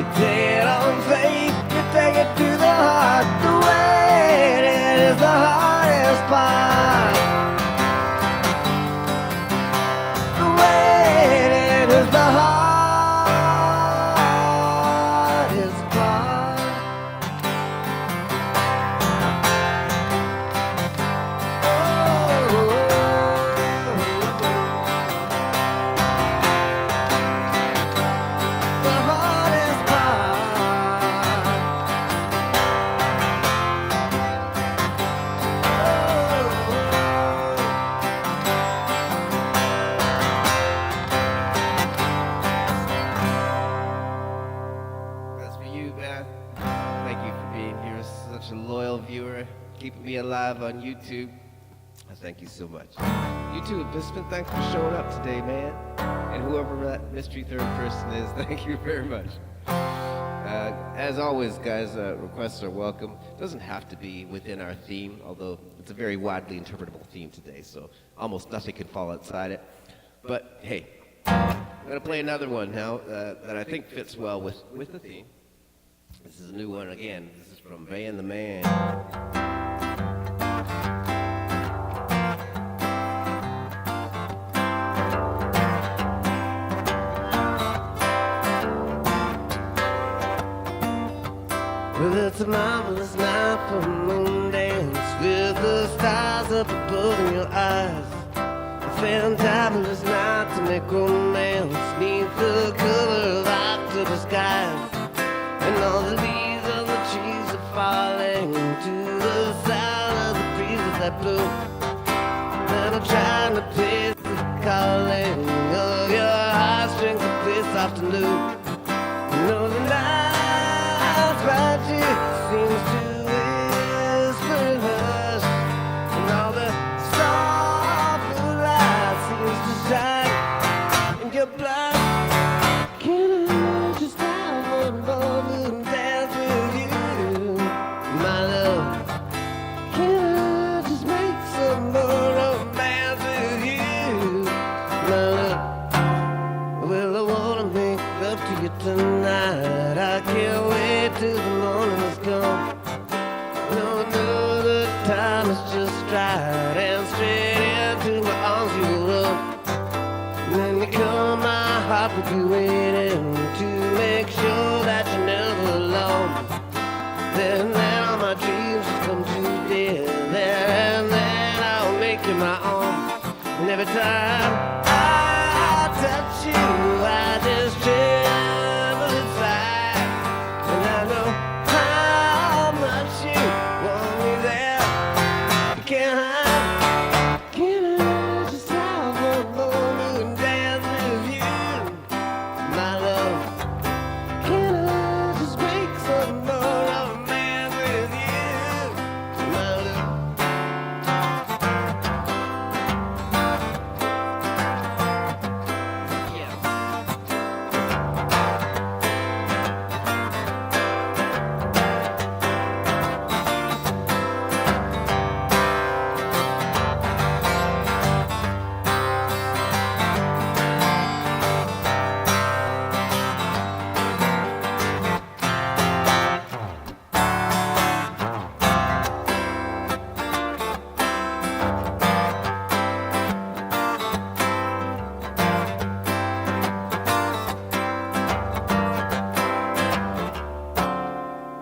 You take it on faith, you take it to the heart. The waiting is the hardest part. The waiting is the hardest part. Keeping me alive on YouTube. Thank you so much. YouTube participant, thanks for showing up today, man. And whoever that mystery third person is, thank you very much. As always, guys, requests are welcome. Doesn't have to be within our theme, although it's a very widely interpretable theme today, so almost nothing can fall outside it. But hey, I'm gonna play another one now that I think fits well with the theme. This is a new one again. This is from Van the Man. Well, it's a marvelous night for a moondance with the stars up above in your eyes. A fantabulous night to make romance neath the cover of October skies. And all the leaves on the trees are falling to the sound of the breezes that blow. And I'm trying to place the calling of your heartstrings to play soft and low. You know the night's magic seems to whisper and hush, and all the soft blue light seems to shine in your blood. Can I just have one more Moondance with you, my love? Can I just make some more romance with you, my love? Well, I wanna make love to you tonight. I can't wait till the morning is gone. No, I know the time is just right, and straight into my arms you will run. And then you come, my heart will be waiting to make sure that you're never alone. Then all my dreams just come to death. There and then I'll make you my own. And every time I touch you, I just tremble inside. And I know how much you want me there. You can't hide. Can I just have one more Moondance with you, my love? Can I just make some more romance with you, my love? Yeah.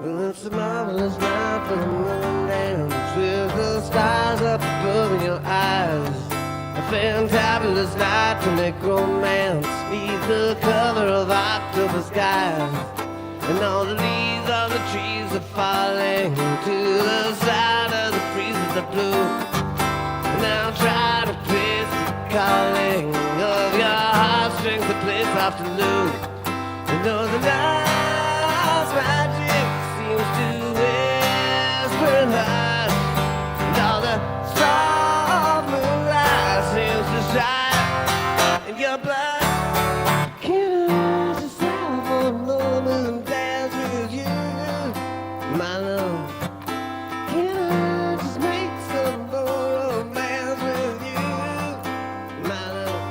Well, it's a marvelous night for the Moondance with the stars up above in your eyes. A fantabulous night to make romance beneath the cover of October skies. And all the leaves on the trees are falling to the sound of the breezes that blow. And I'm trying to place the calling of your heartstrings to play soft and low. And though the night's magic seems to whisper and hush, and all the soft moonlight seems to shine in your blood. Can I just have one more Moondance with you, my love? Can I just make some more romance with you, my love?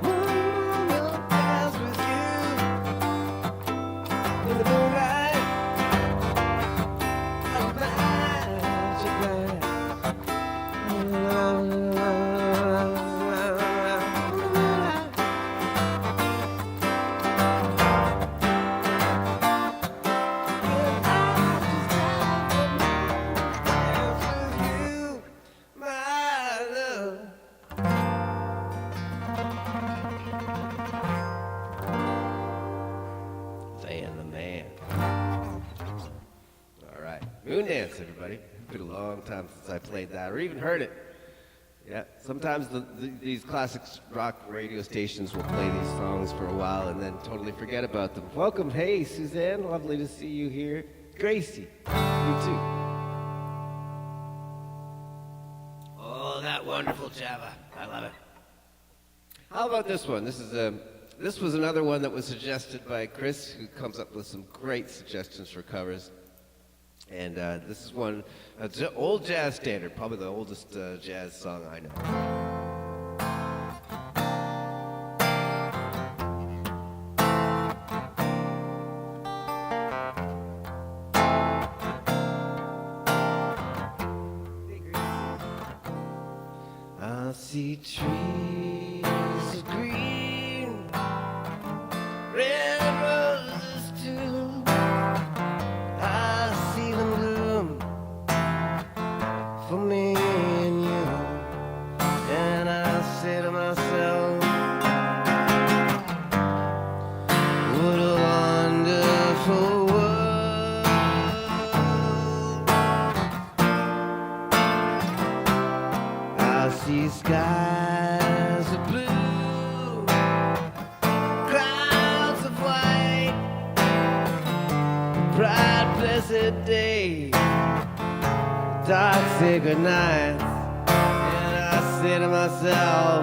One more Moondance Moondance, everybody. It's been a long time since I played that or even heard it. Yeah, sometimes these classic rock radio stations will play these songs for a while and then totally forget about them. Welcome, hey, Suzanne, lovely to see you here. Tracy, you too. Oh, that wonderful Java. I love it. How about this one? This was another one that was suggested by Chris, who comes up with some great suggestions for covers. And this is one, an old jazz standard, probably the oldest jazz song I know. I see trees of green, red roses too. I see them bloom for me and you. And I say to myself, what a wonderful world. I see skies of blue, clouds of white, bright blessed day, dark sacred nights. And I say to myself,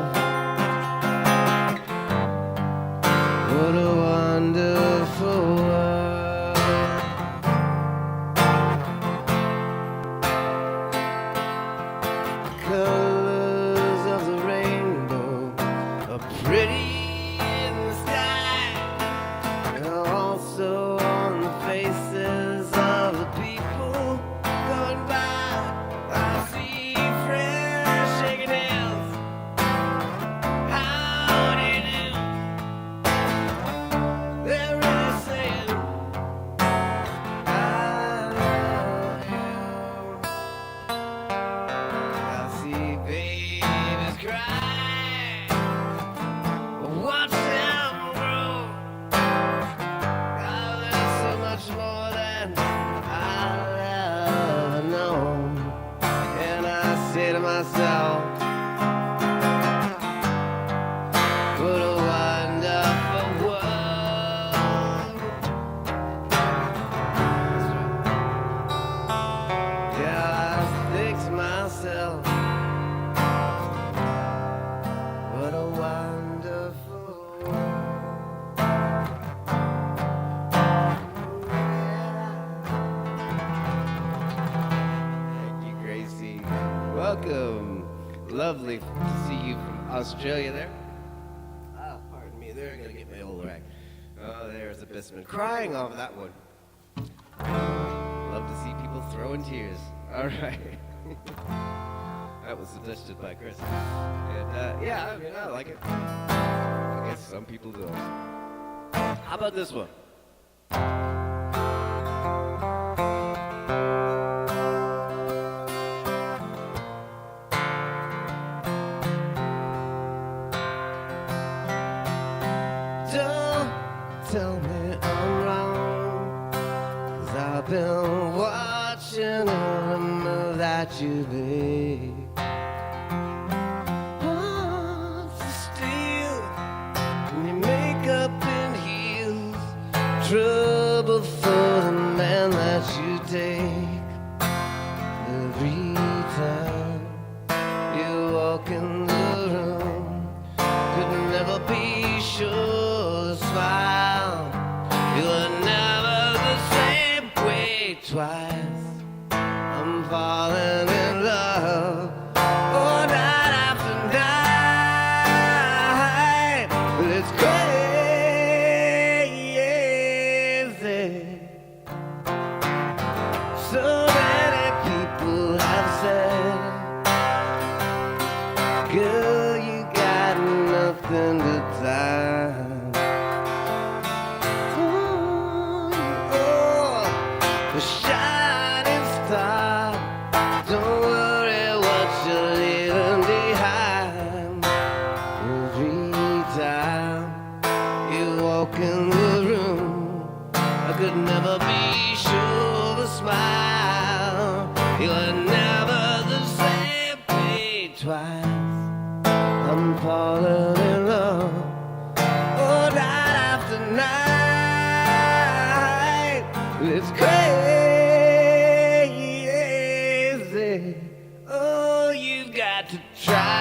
what a wonderful world. Colors of the rainbow are pretty in the sky, and also on the faces of the people going by. I see friends shaking hands. How do you do? They're really saying, I love you. I see babies cry, watch them grow. I learned so much more than I'll ever know. And I say to myself, what a wonderful world. Yeah, I think to myself, what a wonderful world. Thank you, Gracie. Welcome. Lovely to see you from Australia there. Ah, pardon me, they're gonna get my old rag. Oh, there's the Bisman crying off that one. Love to see people throwing tears. All right. That was suggested by Chris. And yeah, I mean, I like it. I guess some people don't. How about this one? Don't tell me I'm wrong, 'cause I've been watching every move that you make. What's the steal when you make up in heels? Trouble for the man that you take. Every time you walk in the room, could never be sure to smile. You are never the same way twice. I'm falling in love, oh, night after night. But it's crazy. So many people have said, girl, you got nothing to time. The shining star, don't worry what you're leaving behind. Every time you walk in the room, I could never be sure of a smile. It's crazy. Oh, you've got to try.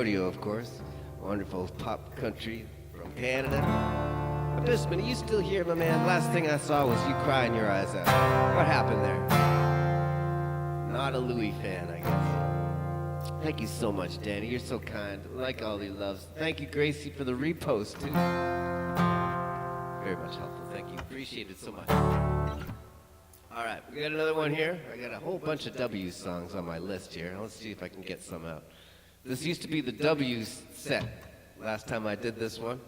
Rodeo, of course. Wonderful pop country from Canada. Abysman, are you still here, my man? Last thing I saw was you crying your eyes out. What happened there? Not a Louis fan, I guess. Thank you so much, Danny. You're so kind. Like all your loves. Thank you, Gracie, for the repost, too. Very much helpful. Thank you. Appreciate it so much. All right, we got another one here. I got a whole bunch of W songs on my list here. Let's see if I can get some out. This used to be the W set last time I did this one.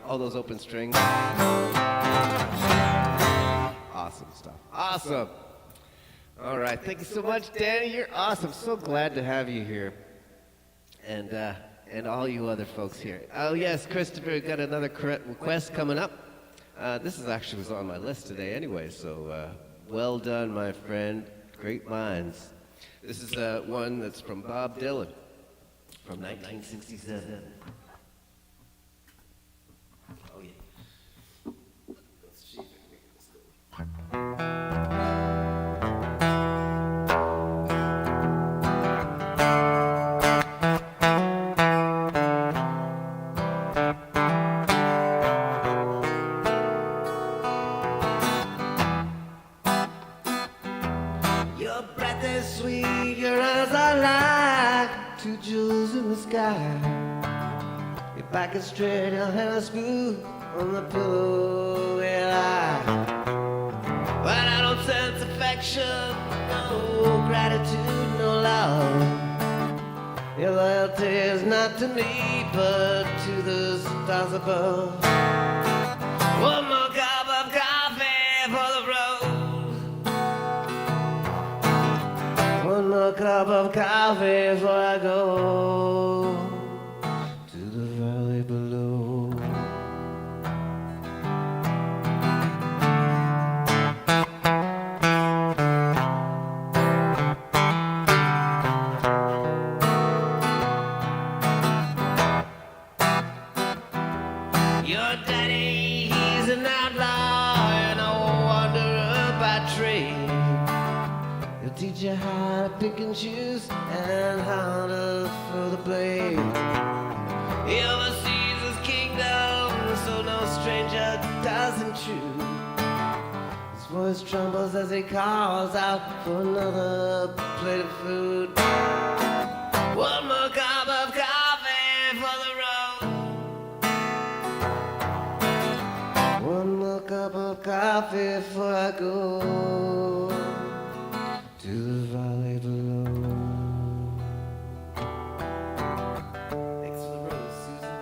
All those open strings. Awesome stuff. Awesome. All right. Thank you so much, Danny. You're awesome. So glad to have you here. And all you other folks here. Oh, yes, Christopher, got another request coming up. This is actually was on my list today anyway, so well done, my friend. Great minds. This is one that's from Bob Dylan from 1967. Oh, yeah. Let's see if I can make this go. Your breath is sweet, your eyes are like two jewels in the sky. Your back is straight, your hair is smooth, on the pillow we lie. But I don't sense affection, no gratitude, no love. Your loyalty is not to me, but to the stars above. One more cup of coffee for the road. One more cup of coffee before I go to the valley below. Your daddy, he's an outlaw and a wanderer by trade. He'll teach you how to pick and choose and how to throw the blade. He oversees his kingdom, so no stranger doesn't choose. His voice trembles as he calls out for another plate of food. One more cup of coffee for the road. One more cup of coffee before I go to the valley below. Thanks for the rose, Susan.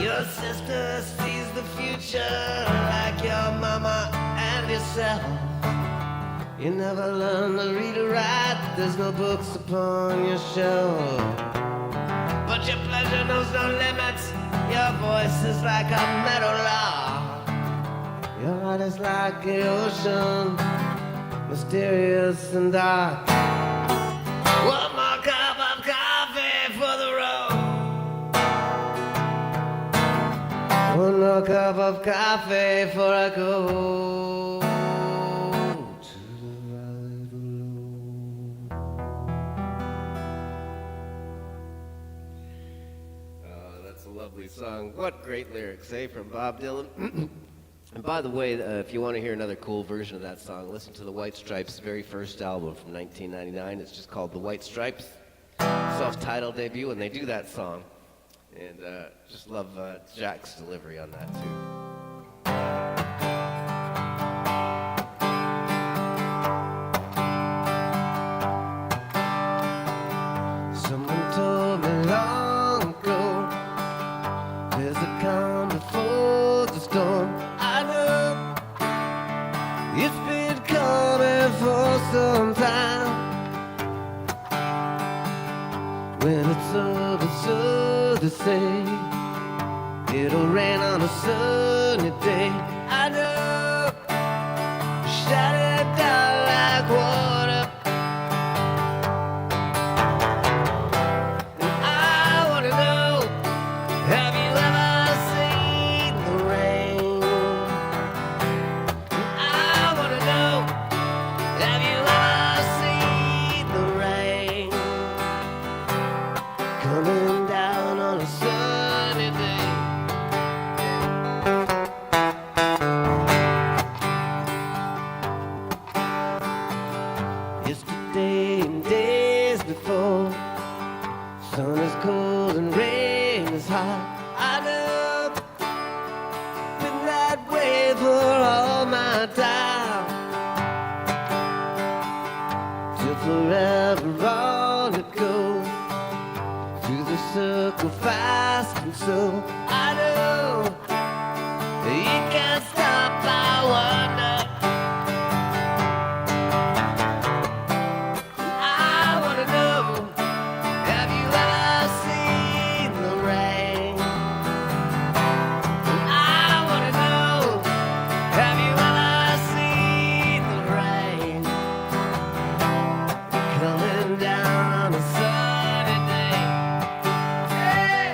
Your sister sees the future like your mama and yourself. You never learn to read or write, there's no books upon your shelf. But your pleasure knows no limits, your voice is like a meadow lark. Your heart is like the ocean, mysterious and dark. One more cup of coffee for the road. One more cup of coffee before I go to the valley below. That's a lovely song. What great lyrics, eh, from Bob Dylan. And by the way, if you want to hear another cool version of that song, listen to the White Stripes' very first album from 1999. It's just called The White Stripes, self-titled debut, and they do that song. And just love Jack's delivery on that, too. Someone told me long ago, there's a calm before the storm. I know it's been coming for some time. When it's over, so they say, it'll rain on a sunny day. I know, shut it down like water. And I wanna know, have you ever seen the rain? And I wanna know, have you ever seen the rain coming down on a sunny day? forever on it goes, through the circle fast and slow. I know you can't stop, I wonder. I wanna know, have you ever seen the rain? I wanna know, have you ever seen the rain coming down on a sunny day? Hey!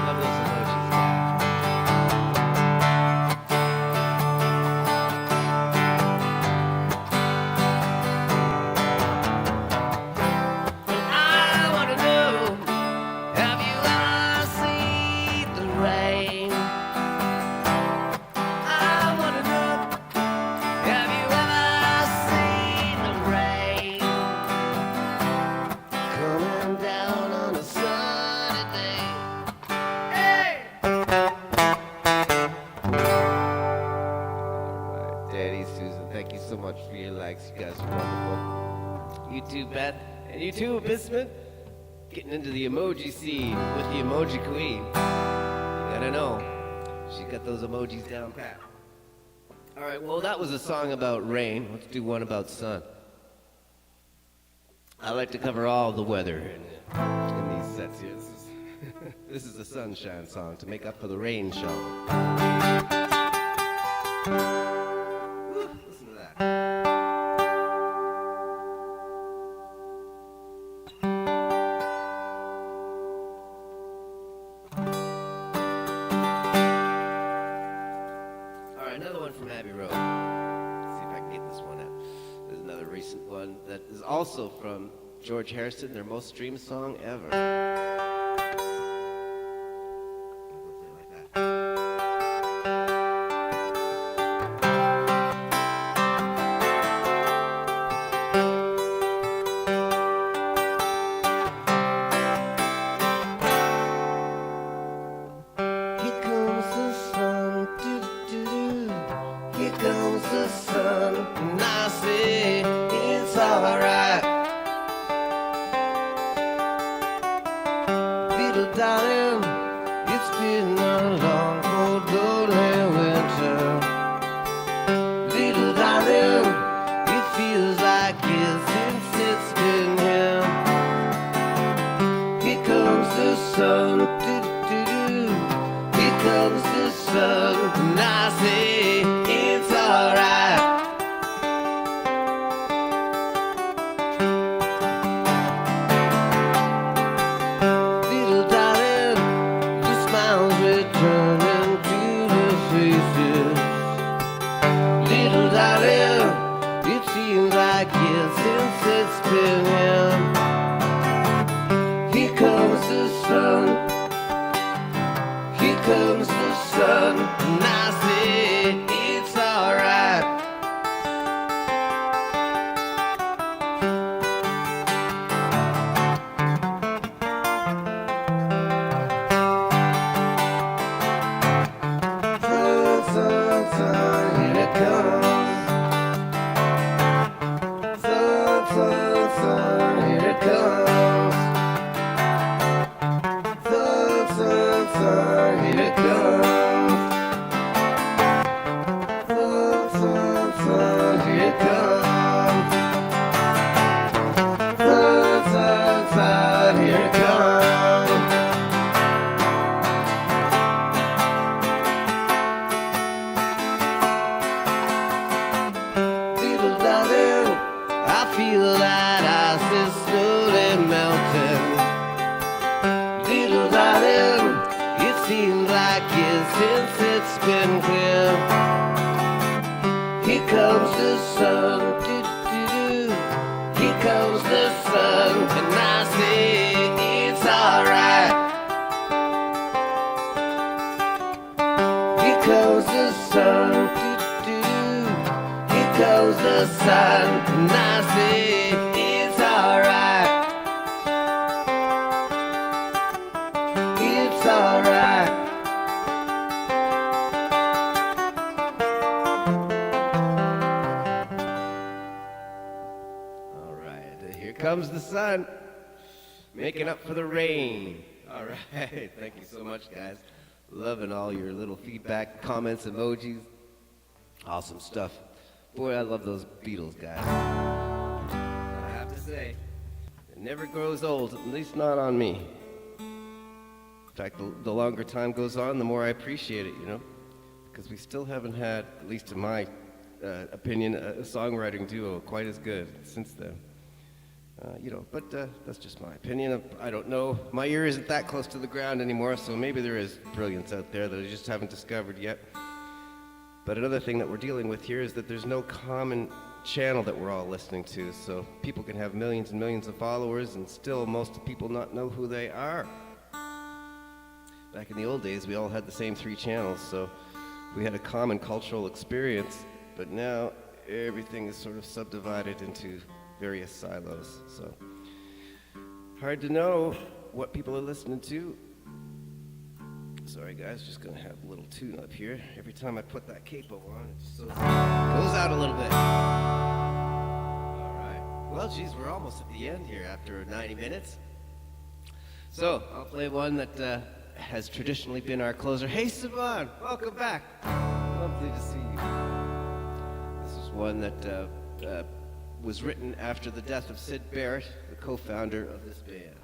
Love those emojis, I wanna know, have you ever seen the rain? I wanna know, have you ever seen the rain coming down on a sunny day? Hey! Alright, Daddy, Susan, thank you so much for your likes. You guys are wonderful. You too, Beth. And you too, Bismuth. Getting into the emoji scene with the emoji queen. You gotta know, she got those emojis down pat. All right, well, that was a song about rain. Let's do one about sun. I like to cover all the weather in these sets here. This is a sunshine song to make up for the rain shower. Woo, listen to that. All right, another one from Abbey Road. Let's see if I can get this one out. There's another recent one that is also from George Harrison, their most streamed song ever. Hopefully like that. Here comes the sun, doo-doo-doo. Here comes the sun, and I say it's alright. Little darling, it's been a long, cold, lonely winter. Little darling, it feels like years since it's been here. Here comes the sun, doo-doo-doo. Here comes the sun, and I say it's alright. Little darling, your smiles returning to the faces. Little darling, it seems like years since it's been here. Here comes the sun. Here comes the sun, and I say it's alright. Sun, sun, sun, here it comes. Sun, sun, sun, here it comes. Sun, sun, sun, here it comes. Sun, sun, sun, here it comes. Sun, sun, sun, here it comes. Little darling, I feel that ice is slowly melting. Little darling, it seems like years since it's been clear. Here comes the sun, doo-doo-doo. Here comes the sun, and I say it's alright. Here comes the sun, doo-doo-doo. Here comes the sun, and I say it's alright. It's alright. comes the sun, making up for the rain. All right, thank you so much, guys. Loving all your little feedback, comments, emojis. Awesome stuff. Boy, I love those Beatles, guys. I have to say, it never grows old, at least not on me. In fact, the longer time goes on, the more I appreciate it, you know? Because we still haven't had, at least in my opinion, a songwriting duo quite as good since then. But that's just my opinion. I don't know. My ear isn't that close to the ground anymore, so maybe there is brilliance out there that I just haven't discovered yet. But another thing that we're dealing with here is that there's no common channel that we're all listening to, so people can have millions and millions of followers and still most people not know who they are. Back in the old days, we all had the same 3 channels, so we had a common cultural experience, but now everything is sort of subdivided into various silos, so hard to know what people are listening to. Sorry guys, just gonna have a little tune up here. Every time I put that capo on, it just goes out a little bit. Alright, well geez, we're almost at the end here after 90 minutes. So, I'll play one that has traditionally been our closer. Hey Saban, welcome back. Lovely to see you. This is one that was written after the death of Sid Barrett, the co-founder of this band.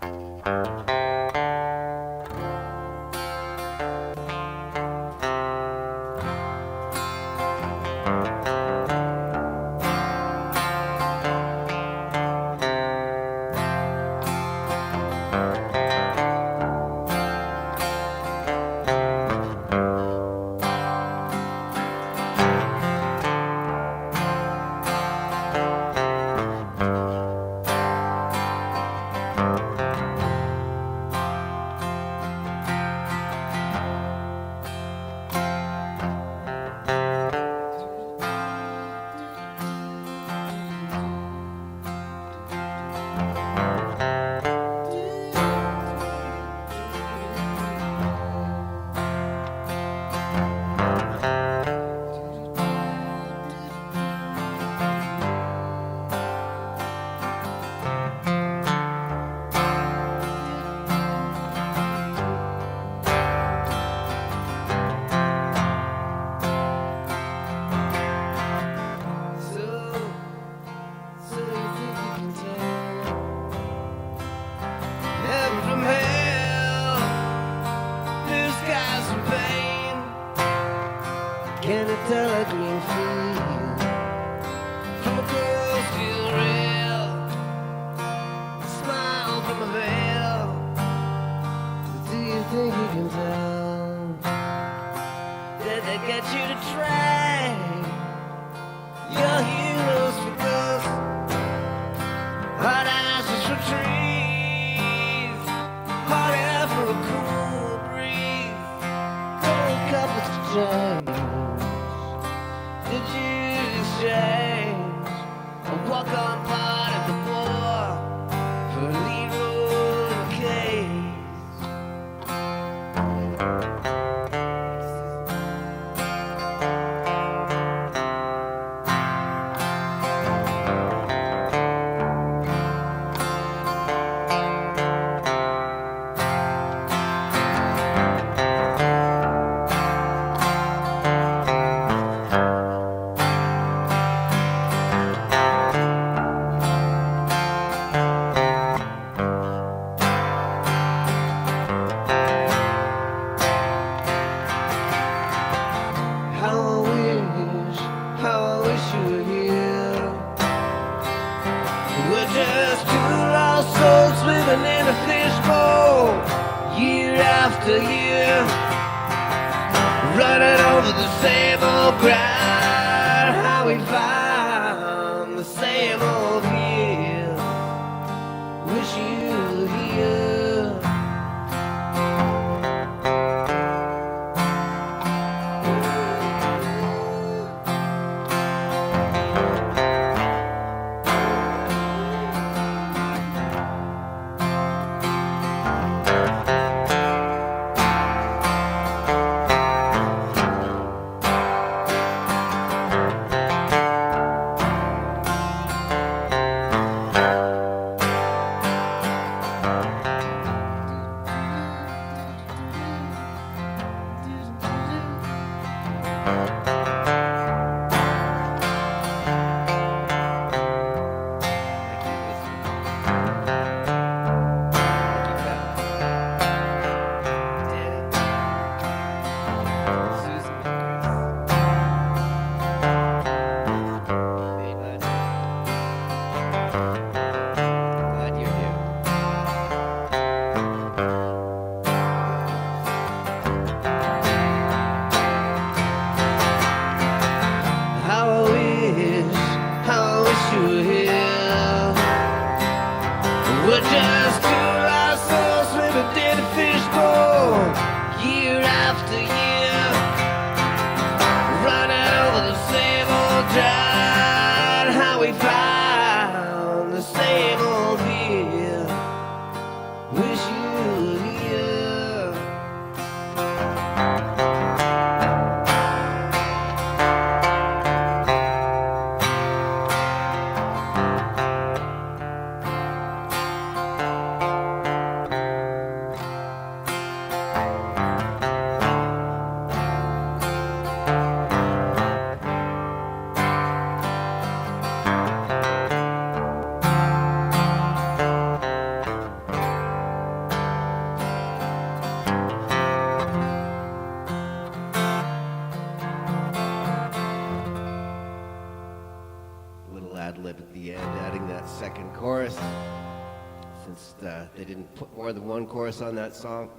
They didn't put more than one chorus on that song.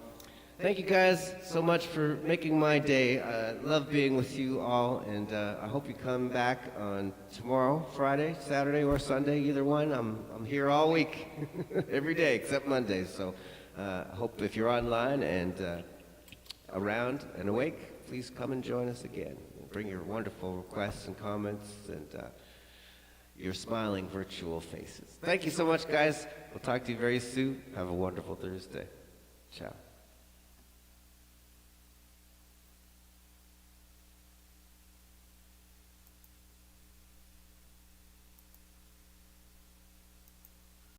Thank you guys so much for making my day. Love being with you all, and I hope you come back on tomorrow, Friday, Saturday, or Sunday, either one. I'm here all week, every day except Mondays. So I hope if you're online and around and awake, please come and join us again. Bring your wonderful requests and comments and your smiling virtual faces. Thank you so much, guys. We'll talk to you very soon. Have a wonderful Thursday. Ciao.